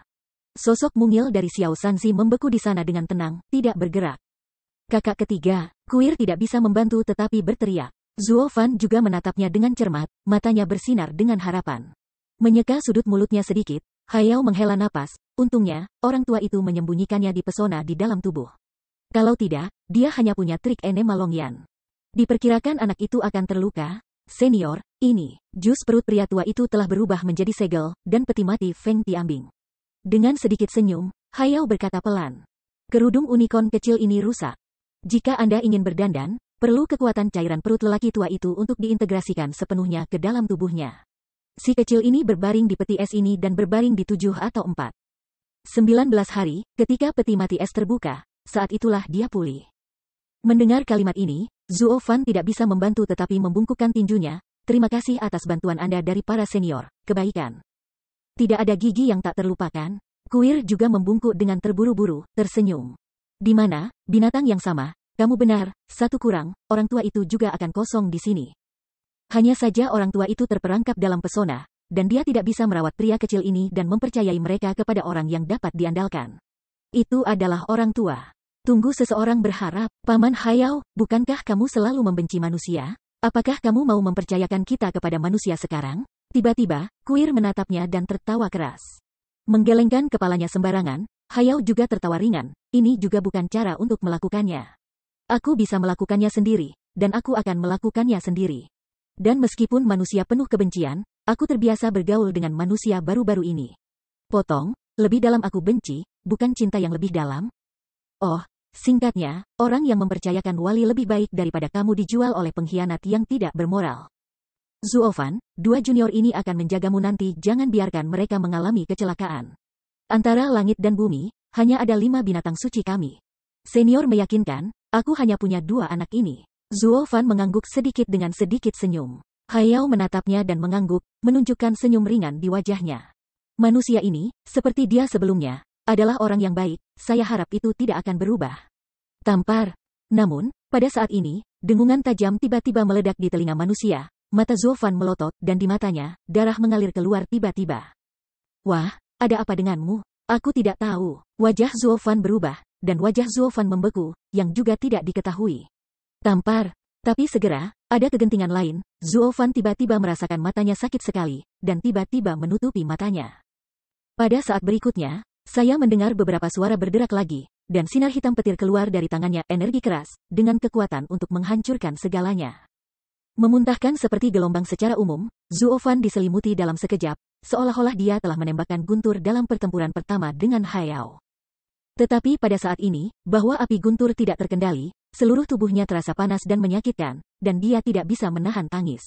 Sosok mungil dari Xiao Sanzi membeku di sana dengan tenang, tidak bergerak. Kakak ketiga, kuil tidak bisa membantu tetapi berteriak. Zuo Fan juga menatapnya dengan cermat, matanya bersinar dengan harapan. Menyeka sudut mulutnya sedikit, Hayao menghela napas, untungnya, orang tua itu menyembunyikannya di pesona di dalam tubuh. Kalau tidak, dia hanya punya trik enema Longyan. Diperkirakan anak itu akan terluka. Senior, ini, jus perut pria tua itu telah berubah menjadi segel, dan peti mati Feng Tiambing. Dengan sedikit senyum, Hayao berkata pelan. Kerudung unicorn kecil ini rusak. Jika Anda ingin berdandan, perlu kekuatan cairan perut lelaki tua itu untuk diintegrasikan sepenuhnya ke dalam tubuhnya. Si kecil ini berbaring di peti es ini dan berbaring di 7 atau 4. 19 hari, ketika peti mati es terbuka, saat itulah dia pulih. Mendengar kalimat ini, Zuo Fan tidak bisa membantu tetapi membungkukkan tinjunya. Terima kasih atas bantuan Anda dari para senior, kebaikan. Tidak ada gigi yang tak terlupakan. Kuir juga membungkuk dengan terburu-buru, tersenyum. Di mana, binatang yang sama, kamu benar, satu kurang, orang tua itu juga akan kosong di sini. Hanya saja orang tua itu terperangkap dalam pesona, dan dia tidak bisa merawat pria kecil ini dan mempercayai mereka kepada orang yang dapat diandalkan. Itu adalah orang tua. Tunggu seseorang berharap, Paman Hayao, bukankah kamu selalu membenci manusia? Apakah kamu mau mempercayakan kita kepada manusia sekarang? Tiba-tiba, Kuir menatapnya dan tertawa keras. Menggelengkan kepalanya sembarangan, Hayao juga tertawa ringan, ini juga bukan cara untuk melakukannya. Aku bisa melakukannya sendiri, dan aku akan melakukannya sendiri. Dan meskipun manusia penuh kebencian, aku terbiasa bergaul dengan manusia baru-baru ini. Potong, lebih dalam aku benci, bukan cinta yang lebih dalam? Oh, singkatnya, orang yang mempercayakan wali lebih baik daripada kamu dijual oleh pengkhianat yang tidak bermoral. Zuo Fan, dua junior ini akan menjagamu nanti, jangan biarkan mereka mengalami kecelakaan. Antara langit dan bumi, hanya ada 5 binatang suci kami. Senior meyakinkan, aku hanya punya 2 anak ini. Zuo Fan mengangguk sedikit dengan sedikit senyum. Hayao menatapnya dan mengangguk, menunjukkan senyum ringan di wajahnya. Manusia ini, seperti dia sebelumnya, adalah orang yang baik, saya harap itu tidak akan berubah. Tampar. Namun, pada saat ini, dengungan tajam tiba-tiba meledak di telinga manusia, mata Zuo Fan melotot dan di matanya, darah mengalir keluar tiba-tiba. Wah, ada apa denganmu? Aku tidak tahu. Wajah Zuo Fan berubah, dan wajah Zuo Fan membeku, yang juga tidak diketahui. Tampar. Tapi segera, ada kegentingan lain, Zuo Fan tiba-tiba merasakan matanya sakit sekali, dan tiba-tiba menutupi matanya. Pada saat berikutnya, saya mendengar beberapa suara berderak lagi, dan sinar hitam petir keluar dari tangannya, energi keras, dengan kekuatan untuk menghancurkan segalanya. Memuntahkan seperti gelombang secara umum, Zuo Fan diselimuti dalam sekejap, seolah-olah dia telah menembakkan guntur dalam pertempuran pertama dengan Hayao. Tetapi pada saat ini, bahwa api guntur tidak terkendali, seluruh tubuhnya terasa panas dan menyakitkan, dan dia tidak bisa menahan tangis.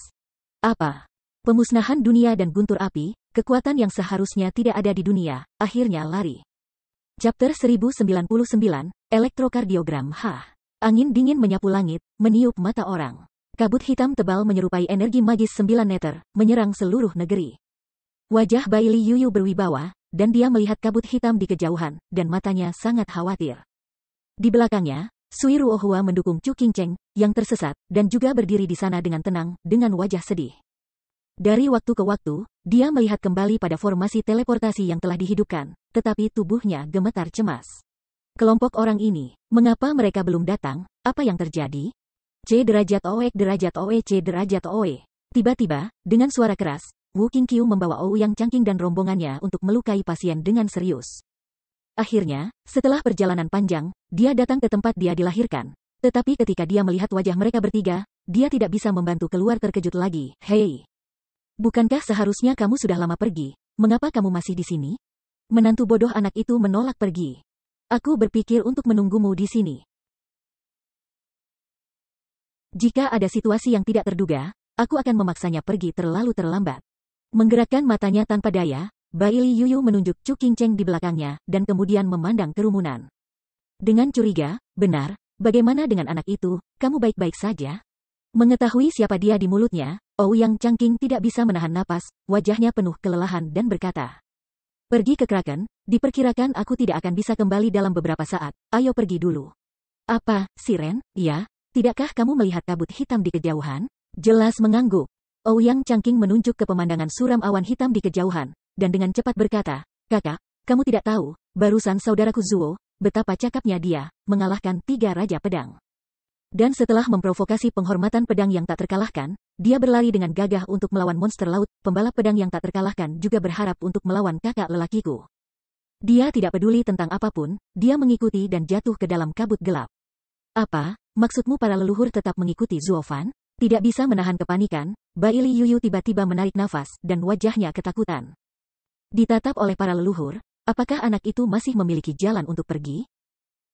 Apa? Pemusnahan dunia dan guntur api, kekuatan yang seharusnya tidak ada di dunia, akhirnya lari. Chapter 1099, Elektrokardiogram H. Angin dingin menyapu langit, meniup mata orang. Kabut hitam tebal menyerupai energi magis 9 meter, menyerang seluruh negeri. Wajah Bai Li Yuyu berwibawa, dan dia melihat kabut hitam di kejauhan, dan matanya sangat khawatir. Di belakangnya, Sui Ruohua mendukung Chu Qingcheng, yang tersesat, dan juga berdiri di sana dengan tenang, dengan wajah sedih. Dari waktu ke waktu, dia melihat kembali pada formasi teleportasi yang telah dihidupkan, tetapi tubuhnya gemetar cemas. Kelompok orang ini, mengapa mereka belum datang? Apa yang terjadi? C derajat OE C derajat OE. Tiba-tiba, dengan suara keras, Wu Qingqiu membawa Ouyang Changqing dan rombongannya untuk melukai pasien dengan serius. Akhirnya, setelah perjalanan panjang, dia datang ke tempat dia dilahirkan. Tetapi ketika dia melihat wajah mereka bertiga, dia tidak bisa membantu keluar terkejut lagi. Hei! Bukankah seharusnya kamu sudah lama pergi? Mengapa kamu masih di sini? Menantu bodoh anak itu menolak pergi. Aku berpikir untuk menunggumu di sini. Jika ada situasi yang tidak terduga, aku akan memaksanya pergi terlalu terlambat. Menggerakkan matanya tanpa daya, Bai Li Yuyu menunjuk Chu Qingcheng di belakangnya, dan kemudian memandang kerumunan. Dengan curiga, benar, bagaimana dengan anak itu, kamu baik-baik saja? Mengetahui siapa dia di mulutnya, Ouyang Changqing tidak bisa menahan napas, wajahnya penuh kelelahan dan berkata. Pergi ke Kraken, diperkirakan aku tidak akan bisa kembali dalam beberapa saat, ayo pergi dulu. Apa, Siren? Ya, tidakkah kamu melihat kabut hitam di kejauhan? Jelas mengangguk. Ouyang Changqing menunjuk ke pemandangan suram awan hitam di kejauhan, dan dengan cepat berkata, kakak, kamu tidak tahu, barusan saudaraku Zuo, betapa cakapnya dia, mengalahkan 3 Raja Pedang. Dan setelah memprovokasi penghormatan pedang yang tak terkalahkan, dia berlari dengan gagah untuk melawan monster laut. Pembalap pedang yang tak terkalahkan juga berharap untuk melawan kakak lelakiku. Dia tidak peduli tentang apapun, dia mengikuti dan jatuh ke dalam kabut gelap. Apa, maksudmu para leluhur tetap mengikuti Zuo Fan? Tidak bisa menahan kepanikan, Bai Li Yuyu tiba-tiba menarik nafas dan wajahnya ketakutan. Ditatap oleh para leluhur, apakah anak itu masih memiliki jalan untuk pergi?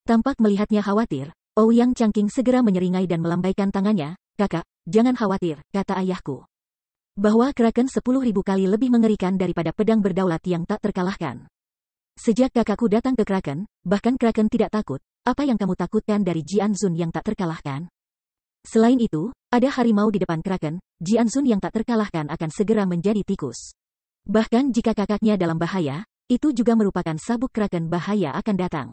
Tampak melihatnya khawatir, Ouyang Changqing segera menyeringai dan melambaikan tangannya. Kakak, jangan khawatir, kata ayahku. Bahwa Kraken 10.000 kali lebih mengerikan daripada pedang berdaulat yang tak terkalahkan. Sejak kakakku datang ke Kraken, bahkan Kraken tidak takut. Apa yang kamu takutkan dari Jianzun yang tak terkalahkan? Selain itu, ada harimau di depan Kraken, Jianzun yang tak terkalahkan akan segera menjadi tikus. Bahkan jika kakaknya dalam bahaya, itu juga merupakan sabuk Kraken bahaya akan datang.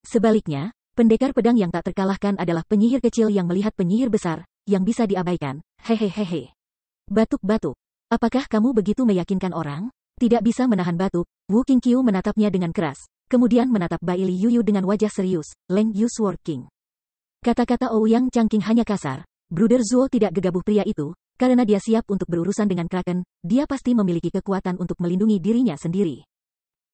Sebaliknya, pendekar pedang yang tak terkalahkan adalah penyihir kecil yang melihat penyihir besar, yang bisa diabaikan. Hehehehe. Batuk-batuk. Apakah kamu begitu meyakinkan orang? Tidak bisa menahan batuk, Wu Qingqiu menatapnya dengan keras, kemudian menatap Bai Li Yuyu dengan wajah serius. Leng Yu Sword King. Kata-kata Ouyang Changqing hanya kasar. Bruder Zuo tidak gegabah pria itu, karena dia siap untuk berurusan dengan Kraken, dia pasti memiliki kekuatan untuk melindungi dirinya sendiri.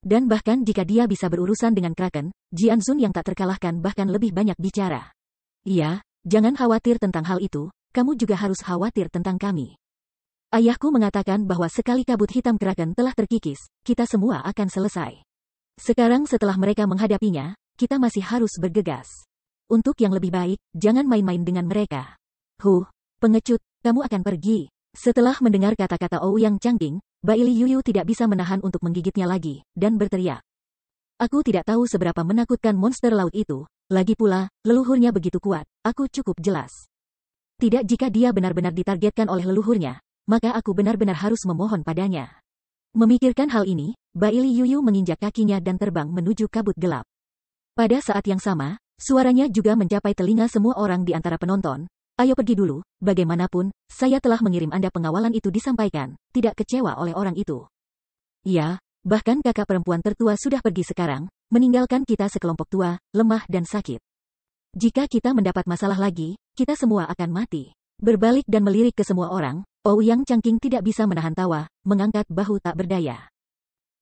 Dan bahkan jika dia bisa berurusan dengan Kraken, Jianzun yang tak terkalahkan bahkan lebih banyak bicara. Iya, jangan khawatir tentang hal itu, kamu juga harus khawatir tentang kami. Ayahku mengatakan bahwa sekali kabut hitam Kraken telah terkikis, kita semua akan selesai. Sekarang setelah mereka menghadapinya, kita masih harus bergegas. Untuk yang lebih baik, jangan main-main dengan mereka. Pengecut, kamu akan pergi. Setelah mendengar kata-kata Ouyang Changqing, Bai Li Yuyu tidak bisa menahan untuk menggigitnya lagi, dan berteriak. Aku tidak tahu seberapa menakutkan monster laut itu, lagi pula, leluhurnya begitu kuat, aku cukup jelas. Tidak jika dia benar-benar ditargetkan oleh leluhurnya, maka aku benar-benar harus memohon padanya. Memikirkan hal ini, Bai Li Yuyu menginjak kakinya dan terbang menuju kabut gelap. Pada saat yang sama, suaranya juga mencapai telinga semua orang di antara penonton. Ayo pergi dulu, bagaimanapun, saya telah mengirim Anda pengawalan itu disampaikan, tidak kecewa oleh orang itu. Ya, bahkan kakak perempuan tertua sudah pergi sekarang, meninggalkan kita sekelompok tua, lemah dan sakit. Jika kita mendapat masalah lagi, kita semua akan mati. Berbalik dan melirik ke semua orang, Ouyang Changqing tidak bisa menahan tawa, mengangkat bahu tak berdaya.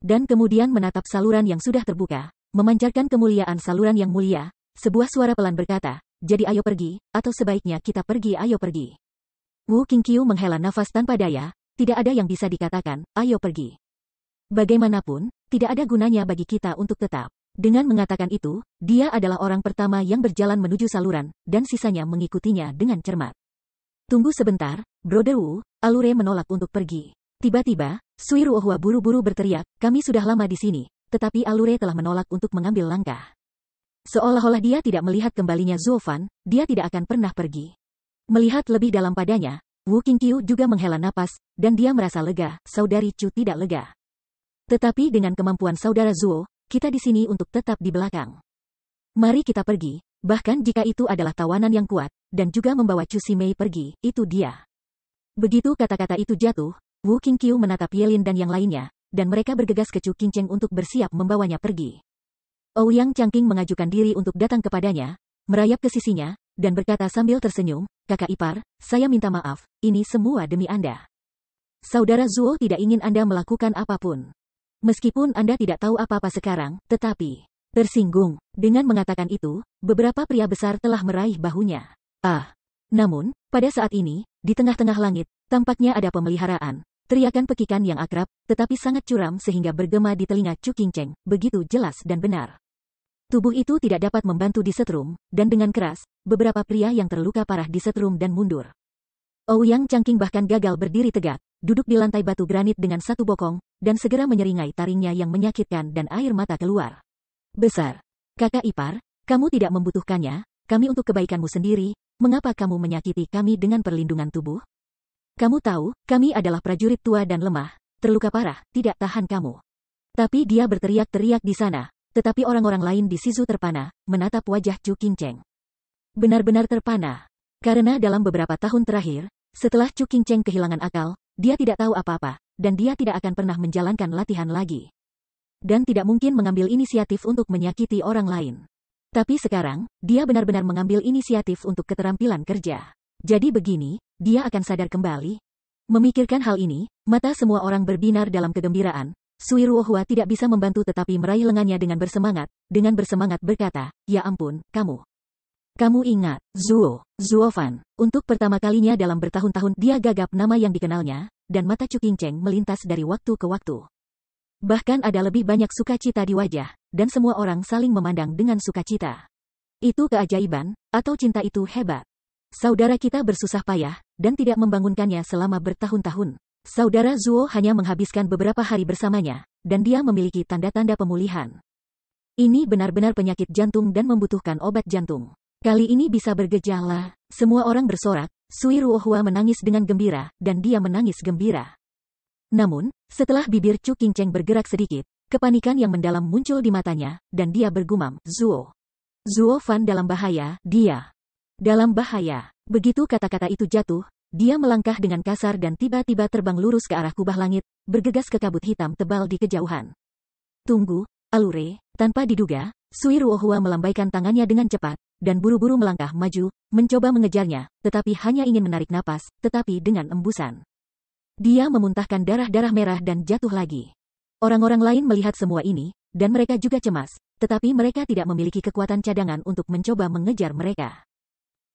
Dan kemudian menatap saluran yang sudah terbuka, memancarkan kemuliaan saluran yang mulia, sebuah suara pelan berkata, jadi ayo pergi, atau sebaiknya kita pergi ayo pergi. Wu Qingqiu menghela nafas tanpa daya, tidak ada yang bisa dikatakan, ayo pergi. Bagaimanapun, tidak ada gunanya bagi kita untuk tetap. Dengan mengatakan itu, dia adalah orang pertama yang berjalan menuju saluran, dan sisanya mengikutinya dengan cermat. Tunggu sebentar, Brother Wu, Alure menolak untuk pergi. Tiba-tiba, Sui Ruohua buru-buru berteriak, kami sudah lama di sini, tetapi Alure telah menolak untuk mengambil langkah. Seolah-olah dia tidak melihat kembalinya Zuo Fan, dia tidak akan pernah pergi. Melihat lebih dalam padanya, Wu Qingqiu juga menghela napas, dan dia merasa lega, saudari Chu tidak lega. Tetapi dengan kemampuan saudara Zuo, kita di sini untuk tetap di belakang. Mari kita pergi, bahkan jika itu adalah tawanan yang kuat, dan juga membawa Chu Simei pergi, itu dia. Begitu kata-kata itu jatuh, Wu Qingqiu menatap Yelin dan yang lainnya, dan mereka bergegas ke Chu Qingcheng untuk bersiap membawanya pergi. Ouyang Changqing mengajukan diri untuk datang kepadanya, merayap ke sisinya, dan berkata sambil tersenyum, kakak ipar, saya minta maaf, ini semua demi Anda. Saudara Zuo tidak ingin Anda melakukan apapun. Meskipun Anda tidak tahu apa-apa sekarang, tetapi tersinggung. Dengan mengatakan itu, beberapa pria besar telah meraih bahunya. Namun, pada saat ini, di tengah-tengah langit, tampaknya ada pemeliharaan. Teriakan pekikan yang akrab, tetapi sangat curam sehingga bergema di telinga Chu Qingcheng, begitu jelas dan benar. Tubuh itu tidak dapat membantu disetrum, dan dengan keras, beberapa pria yang terluka parah disetrum dan mundur. Ouyang Changqing bahkan gagal berdiri tegak, duduk di lantai batu granit dengan satu bokong, dan segera menyeringai taringnya yang menyakitkan dan air mata keluar. Besar. Kakak ipar, kamu tidak membutuhkannya, kami untuk kebaikanmu sendiri, mengapa kamu menyakiti kami dengan perlindungan tubuh? Kamu tahu, kami adalah prajurit tua dan lemah, terluka parah, tidak tahan kamu. Tapi dia berteriak-teriak di sana, tetapi orang-orang lain di Sizu terpana, menatap wajah Chu Qingcheng. Benar-benar terpana. Karena dalam beberapa tahun terakhir, setelah Chu Qingcheng kehilangan akal, dia tidak tahu apa-apa, dan dia tidak akan pernah menjalankan latihan lagi. dan tidak mungkin mengambil inisiatif untuk menyakiti orang lain. Tapi sekarang, dia benar-benar mengambil inisiatif untuk keterampilan kerja. Jadi begini, dia akan sadar kembali. Memikirkan hal ini, mata semua orang berbinar dalam kegembiraan. Sui Ruohua tidak bisa membantu tetapi meraih lengannya dengan bersemangat berkata, ya ampun, kamu. Kamu ingat, Zuo Fan. Untuk pertama kalinya dalam bertahun-tahun dia gagap nama yang dikenalnya, dan mata Chu Qingcheng melintas dari waktu ke waktu. Bahkan ada lebih banyak sukacita di wajah, dan semua orang saling memandang dengan sukacita. Itu keajaiban, atau cinta itu hebat. Saudara kita bersusah payah, dan tidak membangunkannya selama bertahun-tahun. Saudara Zuo hanya menghabiskan beberapa hari bersamanya, dan dia memiliki tanda-tanda pemulihan. Ini benar-benar penyakit jantung dan membutuhkan obat jantung. Kali ini bisa bergejala. Semua orang bersorak, Sui Ruohua menangis dengan gembira, dan dia menangis gembira. Namun, setelah bibir Chu Qingcheng bergerak sedikit, kepanikan yang mendalam muncul di matanya, dan dia bergumam, Zuo Fan dalam bahaya, dia dalam bahaya. Begitu kata-kata itu jatuh, dia melangkah dengan kasar dan tiba-tiba terbang lurus ke arah kubah langit, bergegas ke kabut hitam tebal di kejauhan. Tunggu, Alure, tanpa diduga, Sui Ruohua melambaikan tangannya dengan cepat, dan buru-buru melangkah maju, mencoba mengejarnya, tetapi hanya ingin menarik napas, tetapi dengan embusan. Dia memuntahkan darah-darah merah dan jatuh lagi. Orang-orang lain melihat semua ini, dan mereka juga cemas, tetapi mereka tidak memiliki kekuatan cadangan untuk mencoba mengejar mereka.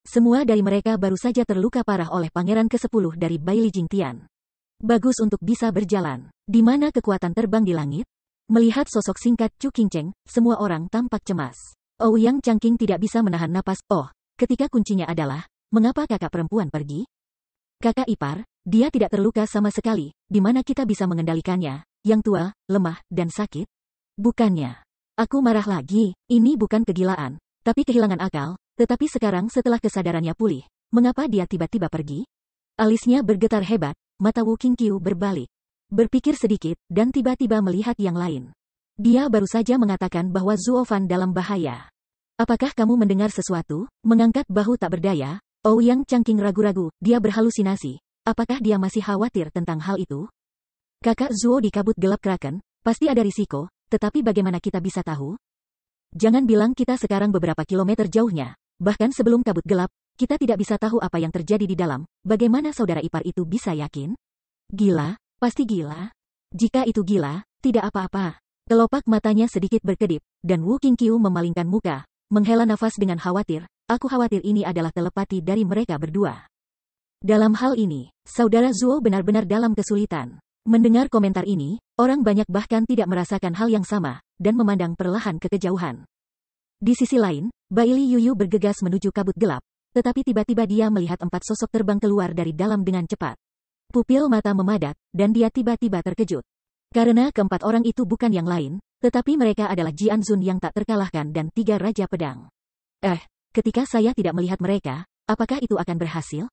Semua dari mereka baru saja terluka parah oleh pangeran ke-10 dari Baili Jingtian. Bagus untuk bisa berjalan. Di mana kekuatan terbang di langit? Melihat sosok singkat Chu Qingcheng, semua orang tampak cemas. Ouyang Changqing tidak bisa menahan napas. Oh, ketika kuncinya adalah, mengapa kakak perempuan pergi? Kakak ipar, dia tidak terluka sama sekali, di mana kita bisa mengendalikannya, yang tua, lemah, dan sakit? Bukannya. Aku marah lagi, ini bukan kegilaan, tapi kehilangan akal, tetapi sekarang setelah kesadarannya pulih, mengapa dia tiba-tiba pergi? Alisnya bergetar hebat, mata Wu Qingqiu berbalik. Berpikir sedikit, dan tiba-tiba melihat yang lain. Dia baru saja mengatakan bahwa Zuo Fan dalam bahaya. Apakah kamu mendengar sesuatu? Mengangkat bahu tak berdaya, Ouyang Changqing ragu-ragu, dia berhalusinasi. Apakah dia masih khawatir tentang hal itu? Kakak Zuo di kabut gelap Kraken, pasti ada risiko, tetapi bagaimana kita bisa tahu? Jangan bilang kita sekarang beberapa kilometer jauhnya. Bahkan sebelum kabut gelap, kita tidak bisa tahu apa yang terjadi di dalam. Bagaimana saudara ipar itu bisa yakin? Gila, pasti gila. Jika itu gila, tidak apa-apa. Kelopak matanya sedikit berkedip, dan Wu Qingqiu memalingkan muka, menghela nafas dengan khawatir. Aku khawatir ini adalah telepati dari mereka berdua. Dalam hal ini, saudara Zuo benar-benar dalam kesulitan. Mendengar komentar ini, orang banyak bahkan tidak merasakan hal yang sama, dan memandang perlahan ke kejauhan. Di sisi lain, Baili Yuyu bergegas menuju kabut gelap, tetapi tiba-tiba dia melihat 4 sosok terbang keluar dari dalam dengan cepat. Pupil mata memadat, dan dia tiba-tiba terkejut. Karena keempat orang itu bukan yang lain, tetapi mereka adalah Jianzun yang tak terkalahkan dan 3 Raja Pedang. Ketika saya tidak melihat mereka, apakah itu akan berhasil?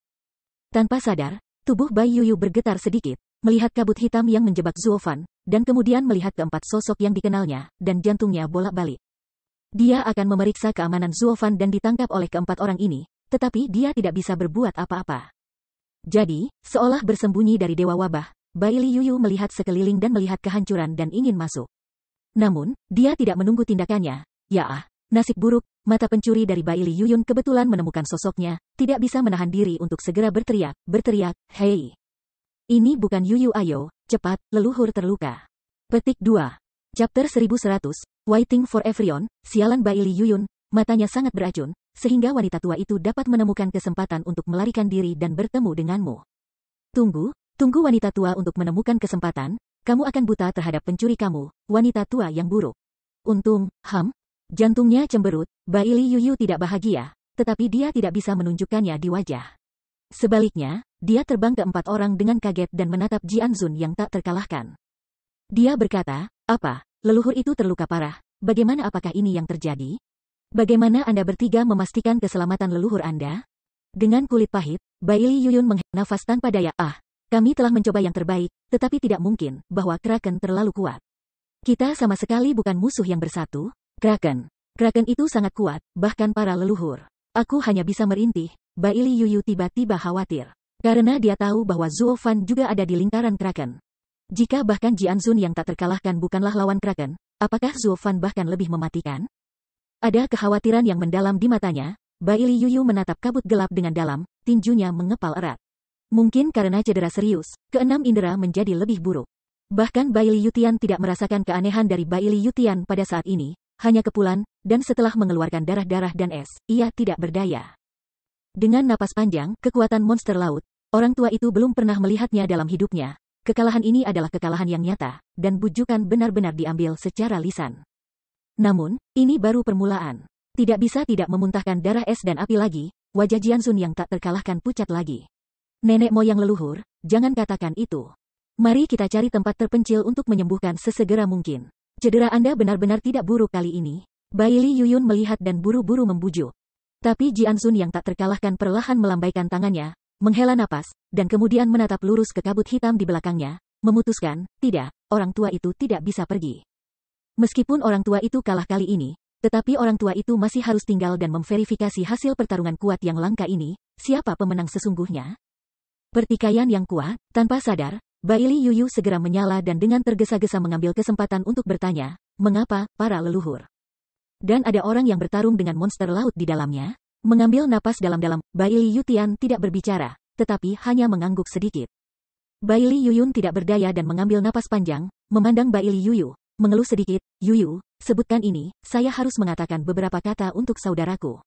Tanpa sadar, tubuh Bai Yuyu bergetar sedikit, melihat kabut hitam yang menjebak Zuo Fan, dan kemudian melihat keempat sosok yang dikenalnya, dan jantungnya bolak-balik. Dia akan memeriksa keamanan Zuo Fan dan ditangkap oleh keempat orang ini, tetapi dia tidak bisa berbuat apa-apa. Jadi, seolah bersembunyi dari Dewa Wabah, Baili Yuyu melihat sekeliling dan melihat kehancuran dan ingin masuk. Namun, dia tidak menunggu tindakannya. Nasib buruk, mata pencuri dari Baili Yuyun kebetulan menemukan sosoknya, tidak bisa menahan diri untuk segera berteriak, hei. Ini bukan Yuyu ayo, cepat, leluhur terluka. Petik 2. Chapter 1100, Waiting for Everyone, sialan Baili Yuyun, matanya sangat beracun, sehingga wanita tua itu dapat menemukan kesempatan untuk melarikan diri dan bertemu denganmu. Tunggu wanita tua untuk menemukan kesempatan, kamu akan buta terhadap pencuri kamu, wanita tua yang buruk. Untung, jantungnya cemberut, Baili Yuyu tidak bahagia, tetapi dia tidak bisa menunjukkannya di wajah. Sebaliknya, dia terbang ke 4 orang dengan kaget dan menatap Jianzun yang tak terkalahkan. Dia berkata, apa, leluhur itu terluka parah, bagaimana apakah ini yang terjadi? Bagaimana Anda bertiga memastikan keselamatan leluhur Anda? Dengan kulit pahit, Baili Yuyun menghela nafas tanpa daya. Kami telah mencoba yang terbaik, tetapi tidak mungkin, bahwa Kraken terlalu kuat. Kita sama sekali bukan musuh yang bersatu. Kraken itu sangat kuat, bahkan para leluhur. Aku hanya bisa merintih. Baili Yuyu tiba-tiba khawatir. Karena dia tahu bahwa Zuo Fan juga ada di lingkaran Kraken. Jika bahkan Jianzun yang tak terkalahkan bukanlah lawan Kraken, apakah Zhuo Fan bahkan lebih mematikan? Ada kekhawatiran yang mendalam di matanya. Bai Li Yuyu menatap kabut gelap dengan dalam, tinjunya mengepal erat. Mungkin karena cedera serius, keenam indera menjadi lebih buruk. Bahkan Bai Li Yutian tidak merasakan keanehan dari Bai Li Yutian pada saat ini, hanya kepulan, dan setelah mengeluarkan darah-darah dan es, ia tidak berdaya. Dengan napas panjang, kekuatan monster laut, orang tua itu belum pernah melihatnya dalam hidupnya. Kekalahan ini adalah kekalahan yang nyata, dan bujukan benar-benar diambil secara lisan. Namun, ini baru permulaan. Tidak bisa tidak memuntahkan darah es dan api lagi, wajah Jianzun yang tak terkalahkan pucat lagi. Nenek moyang leluhur, jangan katakan itu. Mari kita cari tempat terpencil untuk menyembuhkan sesegera mungkin. Cedera Anda benar-benar tidak buruk kali ini. Bai Li Yuyun melihat dan buru-buru membujuk. Tapi Jianzun yang tak terkalahkan perlahan melambaikan tangannya, menghela napas, dan kemudian menatap lurus ke kabut hitam di belakangnya, memutuskan, tidak, orang tua itu tidak bisa pergi. Meskipun orang tua itu kalah kali ini, tetapi orang tua itu masih harus tinggal dan memverifikasi hasil pertarungan kuat yang langka ini, siapa pemenang sesungguhnya? Pertikaian yang kuat, tanpa sadar, Bai Li Yuyu segera menyala dan dengan tergesa-gesa mengambil kesempatan untuk bertanya, mengapa, para leluhur? Dan ada orang yang bertarung dengan monster laut di dalamnya? Mengambil napas dalam-dalam, Bai Li Yutian tidak berbicara, tetapi hanya mengangguk sedikit. Bai Li Yuyun tidak berdaya dan mengambil napas panjang, memandang Bai Li Yuyu, mengeluh sedikit, Yuyu, sebutkan ini, saya harus mengatakan beberapa kata untuk saudaraku.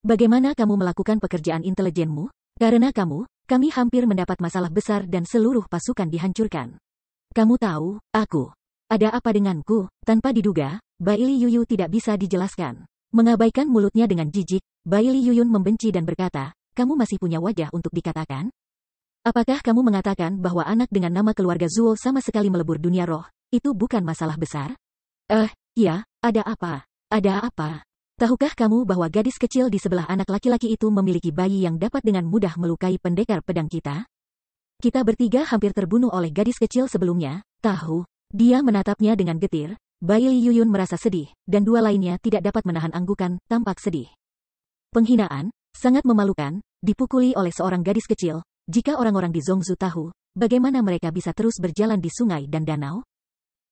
Bagaimana kamu melakukan pekerjaan intelijenmu? Karena kamu, kami hampir mendapat masalah besar dan seluruh pasukan dihancurkan. Kamu tahu, aku. Ada apa denganku? Tanpa diduga, Bai Li Yuyu tidak bisa dijelaskan. Mengabaikan mulutnya dengan jijik, Bai Li Yuyun membenci dan berkata, kamu masih punya wajah untuk dikatakan? Apakah kamu mengatakan bahwa anak dengan nama keluarga Zuo sama sekali melebur dunia roh, itu bukan masalah besar? Ya, ada apa? Ada apa? Tahukah kamu bahwa gadis kecil di sebelah anak laki-laki itu memiliki bayi yang dapat dengan mudah melukai pendekar pedang kita? Kita bertiga hampir terbunuh oleh gadis kecil sebelumnya, tahu? Dia menatapnya dengan getir. Bai Li Yuyun merasa sedih, dan dua lainnya tidak dapat menahan anggukan, tampak sedih. Penghinaan, sangat memalukan, dipukuli oleh seorang gadis kecil. Jika orang-orang di Zhongzhou tahu, bagaimana mereka bisa terus berjalan di sungai dan danau?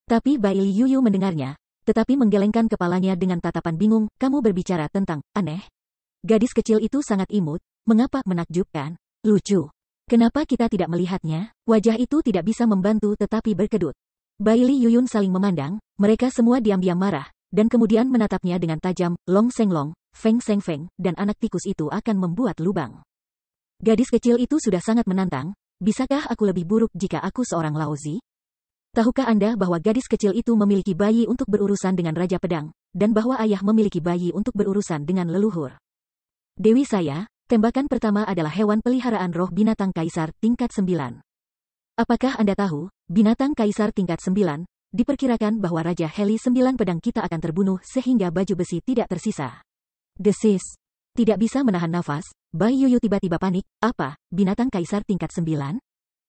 Tapi Bai Li Yuyu mendengarnya, tetapi menggelengkan kepalanya dengan tatapan bingung, kamu berbicara tentang aneh? Gadis kecil itu sangat imut, mengapa menakjubkan? Lucu. Kenapa kita tidak melihatnya? Wajah itu tidak bisa membantu tetapi berkedut. Bai Li Yuyun saling memandang, mereka semua diam-diam marah, dan kemudian menatapnya dengan tajam, Long Seng Long, Feng Seng Feng, dan anak tikus itu akan membuat lubang. Gadis kecil itu sudah sangat menantang, bisakah aku lebih buruk jika aku seorang Laozi? Tahukah Anda bahwa gadis kecil itu memiliki bayi untuk berurusan dengan Raja Pedang, dan bahwa ayah memiliki bayi untuk berurusan dengan leluhur? Dewi saya, tembakan pertama adalah hewan peliharaan roh binatang kaisar tingkat 9. Apakah Anda tahu, binatang kaisar tingkat 9, diperkirakan bahwa Raja Heli 9 pedang kita akan terbunuh sehingga baju besi tidak tersisa. Desis. Tidak bisa menahan nafas, Bai Yuyu tiba-tiba panik, apa, binatang kaisar tingkat 9?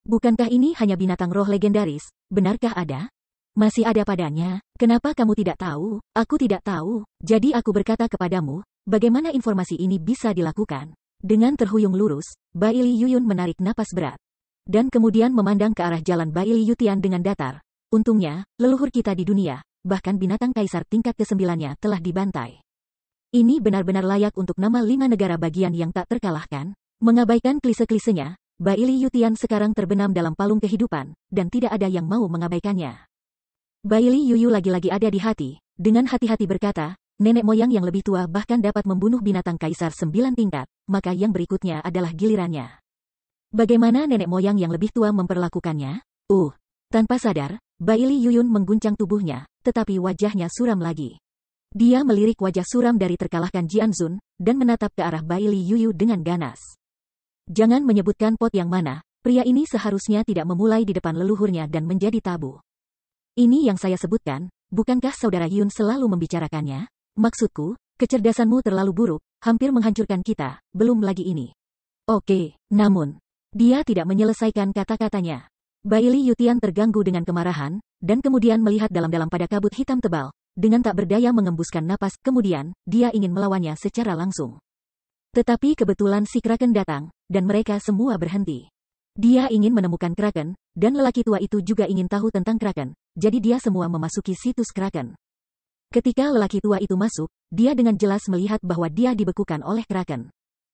Bukankah ini hanya binatang roh legendaris, benarkah ada? Masih ada padanya, kenapa kamu tidak tahu? Aku tidak tahu, jadi aku berkata kepadamu, bagaimana informasi ini bisa dilakukan? Dengan terhuyung lurus, Bai Li Yuyun menarik napas berat. Dan kemudian memandang ke arah jalan Bai Li Yutian dengan datar. Untungnya, leluhur kita di dunia, bahkan binatang kaisar tingkat ke-9-nya telah dibantai. Ini benar-benar layak untuk nama 5 negara bagian yang tak terkalahkan. Mengabaikan klise-klisenya, Bai Li Yutian sekarang terbenam dalam palung kehidupan, dan tidak ada yang mau mengabaikannya. Bai Li Yuyu lagi-lagi ada di hati, dengan hati-hati berkata, nenek moyang yang lebih tua bahkan dapat membunuh binatang kaisar 9 tingkat, maka yang berikutnya adalah gilirannya. Bagaimana nenek moyang yang lebih tua memperlakukannya? Tanpa sadar, Bai Li Yuyun mengguncang tubuhnya, tetapi wajahnya suram lagi. Dia melirik wajah suram dari terkalahkan Jianzun, dan menatap ke arah Bai Li Yuyu dengan ganas. Jangan menyebutkan pot yang mana, pria ini seharusnya tidak memulai di depan leluhurnya dan menjadi tabu. Ini yang saya sebutkan, bukankah saudara Yun selalu membicarakannya? Maksudku, kecerdasanmu terlalu buruk, hampir menghancurkan kita, belum lagi ini. Oke, namun... Dia tidak menyelesaikan kata-katanya. Bai Li Yutian terganggu dengan kemarahan, dan kemudian melihat dalam-dalam pada kabut hitam tebal. Dengan tak berdaya mengembuskan napas, kemudian, dia ingin melawannya secara langsung. Tetapi kebetulan si Kraken datang, dan mereka semua berhenti. Dia ingin menemukan Kraken, dan lelaki tua itu juga ingin tahu tentang Kraken, jadi dia semua memasuki situs Kraken. Ketika lelaki tua itu masuk, dia dengan jelas melihat bahwa dia dibekukan oleh Kraken.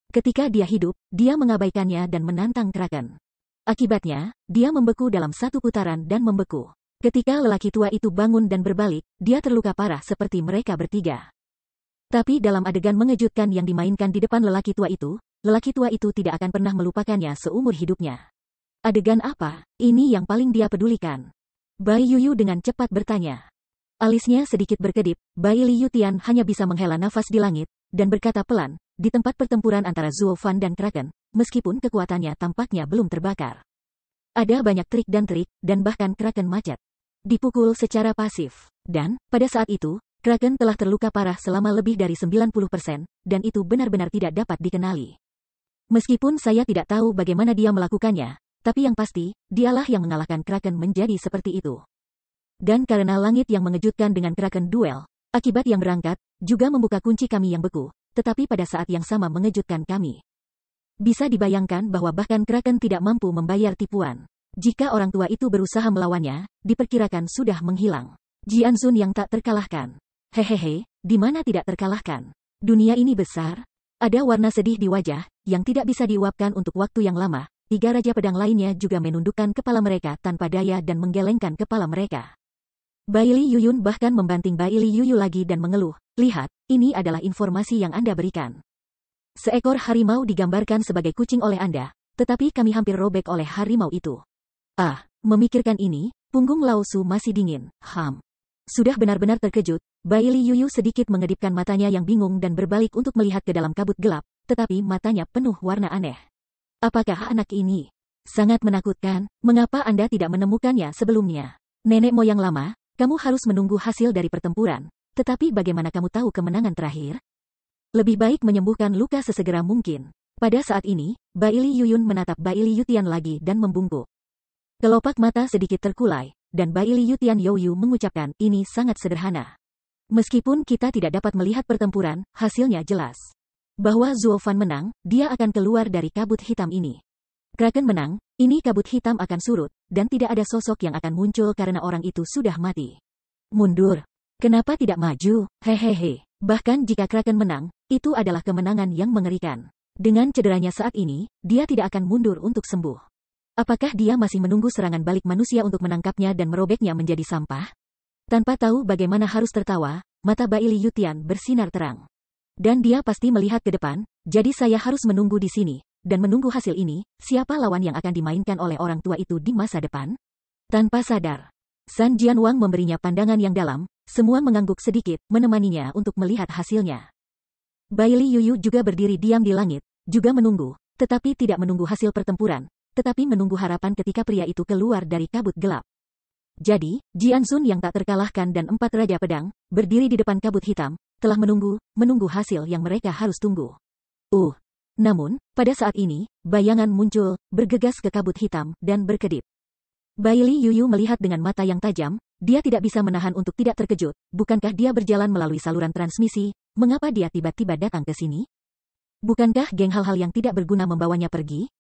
Ketika dia hidup, dia mengabaikannya dan menantang Kraken. Akibatnya, dia membeku dalam satu putaran dan membeku. Ketika lelaki tua itu bangun dan berbalik, dia terluka parah seperti mereka bertiga. Tapi dalam adegan mengejutkan yang dimainkan di depan lelaki tua itu tidak akan pernah melupakannya seumur hidupnya. Adegan apa? Ini yang paling dia pedulikan. Bai Yuyu dengan cepat bertanya. Alisnya sedikit berkedip, Bai Li Yutian hanya bisa menghela nafas di langit, dan berkata pelan, di tempat pertempuran antara Zuo Fan dan Kraken, meskipun kekuatannya tampaknya belum terbakar. Ada banyak trik, dan bahkan Kraken macet. Dipukul secara pasif. Dan, pada saat itu, Kraken telah terluka parah selama lebih dari 90%, dan itu benar-benar tidak dapat dikenali. Meskipun saya tidak tahu bagaimana dia melakukannya, tapi yang pasti, dialah yang mengalahkan Kraken menjadi seperti itu. Dan karena langit yang mengejutkan dengan Kraken duel, akibat yang berangkat, juga membuka kunci kami yang beku, tetapi pada saat yang sama mengejutkan kami. Bisa dibayangkan bahwa bahkan Kraken tidak mampu membayar tipuan. Jika orang tua itu berusaha melawannya, diperkirakan sudah menghilang. Jianzun yang tak terkalahkan. Hehehe, di mana tidak terkalahkan? Dunia ini besar. Ada warna sedih di wajah, yang tidak bisa diuapkan untuk waktu yang lama. 3 raja pedang lainnya juga menundukkan kepala mereka tanpa daya dan menggelengkan kepala mereka. Bai Li Yuyun bahkan membanting Bai Li Yuyu lagi dan mengeluh, lihat, ini adalah informasi yang Anda berikan. Seekor harimau digambarkan sebagai kucing oleh Anda, tetapi kami hampir robek oleh harimau itu. Memikirkan ini, punggung Lao Su masih dingin. Sudah benar-benar terkejut, Bai Li Yuyu sedikit mengedipkan matanya yang bingung dan berbalik untuk melihat ke dalam kabut gelap, tetapi matanya penuh warna aneh. Apakah anak ini sangat menakutkan? Mengapa Anda tidak menemukannya sebelumnya? Nenek moyang lama, kamu harus menunggu hasil dari pertempuran. Tetapi bagaimana kamu tahu kemenangan terakhir? Lebih baik menyembuhkan luka sesegera mungkin. Pada saat ini, Bai Li Yuyun menatap Bai Li Yutian lagi dan membungkuk. Kelopak mata sedikit terkulai, dan Bai Li Yutian Youyu mengucapkan, ini sangat sederhana. Meskipun kita tidak dapat melihat pertempuran, hasilnya jelas. Bahwa Zuo Fan menang, dia akan keluar dari kabut hitam ini. Kraken menang, ini kabut hitam akan surut, dan tidak ada sosok yang akan muncul karena orang itu sudah mati. Mundur. Kenapa tidak maju? Hehehe. Bahkan jika Kraken menang, itu adalah kemenangan yang mengerikan. Dengan cederanya saat ini, dia tidak akan mundur untuk sembuh. Apakah dia masih menunggu serangan balik manusia untuk menangkapnya dan merobeknya menjadi sampah? Tanpa tahu bagaimana harus tertawa, mata Bai Li Yutian bersinar terang. Dan dia pasti melihat ke depan, jadi saya harus menunggu di sini. Dan menunggu hasil ini, siapa lawan yang akan dimainkan oleh orang tua itu di masa depan? Tanpa sadar, San Jianwang memberinya pandangan yang dalam, semua mengangguk sedikit, menemaninya untuk melihat hasilnya. Bai Li Yuyu juga berdiri diam di langit, juga menunggu, tetapi tidak menunggu hasil pertempuran, tetapi menunggu harapan ketika pria itu keluar dari kabut gelap. Jadi, Jianzun yang tak terkalahkan dan 4 raja pedang, berdiri di depan kabut hitam, telah menunggu hasil yang mereka harus tunggu. Namun, pada saat ini, bayangan muncul, bergegas ke kabut hitam, dan berkedip. Bai Li Yuyu melihat dengan mata yang tajam, dia tidak bisa menahan untuk tidak terkejut, bukankah dia berjalan melalui saluran transmisi, mengapa dia tiba-tiba datang ke sini? Bukankah geng hal-hal yang tidak berguna membawanya pergi?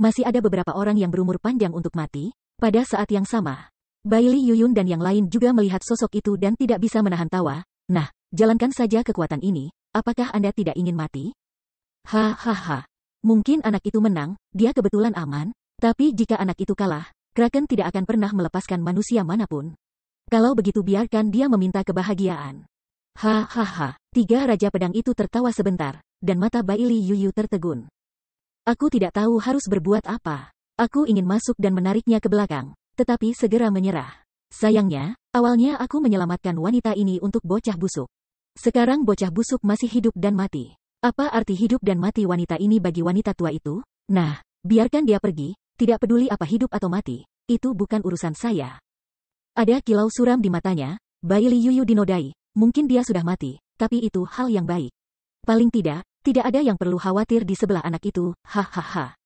Masih ada beberapa orang yang berumur panjang untuk mati. Pada saat yang sama, Bai Li Yuyun dan yang lain juga melihat sosok itu dan tidak bisa menahan tawa. Nah, jalankan saja kekuatan ini, apakah Anda tidak ingin mati? Hahaha. Mungkin anak itu menang, dia kebetulan aman, tapi jika anak itu kalah, Kraken tidak akan pernah melepaskan manusia manapun. Kalau begitu biarkan dia meminta kebahagiaan. Hahaha. 3 raja pedang itu tertawa sebentar, dan mata Bai Li Yuyu tertegun. Aku tidak tahu harus berbuat apa. Aku ingin masuk dan menariknya ke belakang, tetapi segera menyerah. Sayangnya, awalnya aku menyelamatkan wanita ini untuk bocah busuk. Sekarang bocah busuk masih hidup dan mati. Apa arti hidup dan mati wanita ini bagi wanita tua itu? Nah, biarkan dia pergi, tidak peduli apa hidup atau mati, itu bukan urusan saya. Ada kilau suram di matanya, Bai Li Yuyu dinodai, mungkin dia sudah mati, tapi itu hal yang baik. Paling tidak ada yang perlu khawatir di sebelah anak itu, hahaha.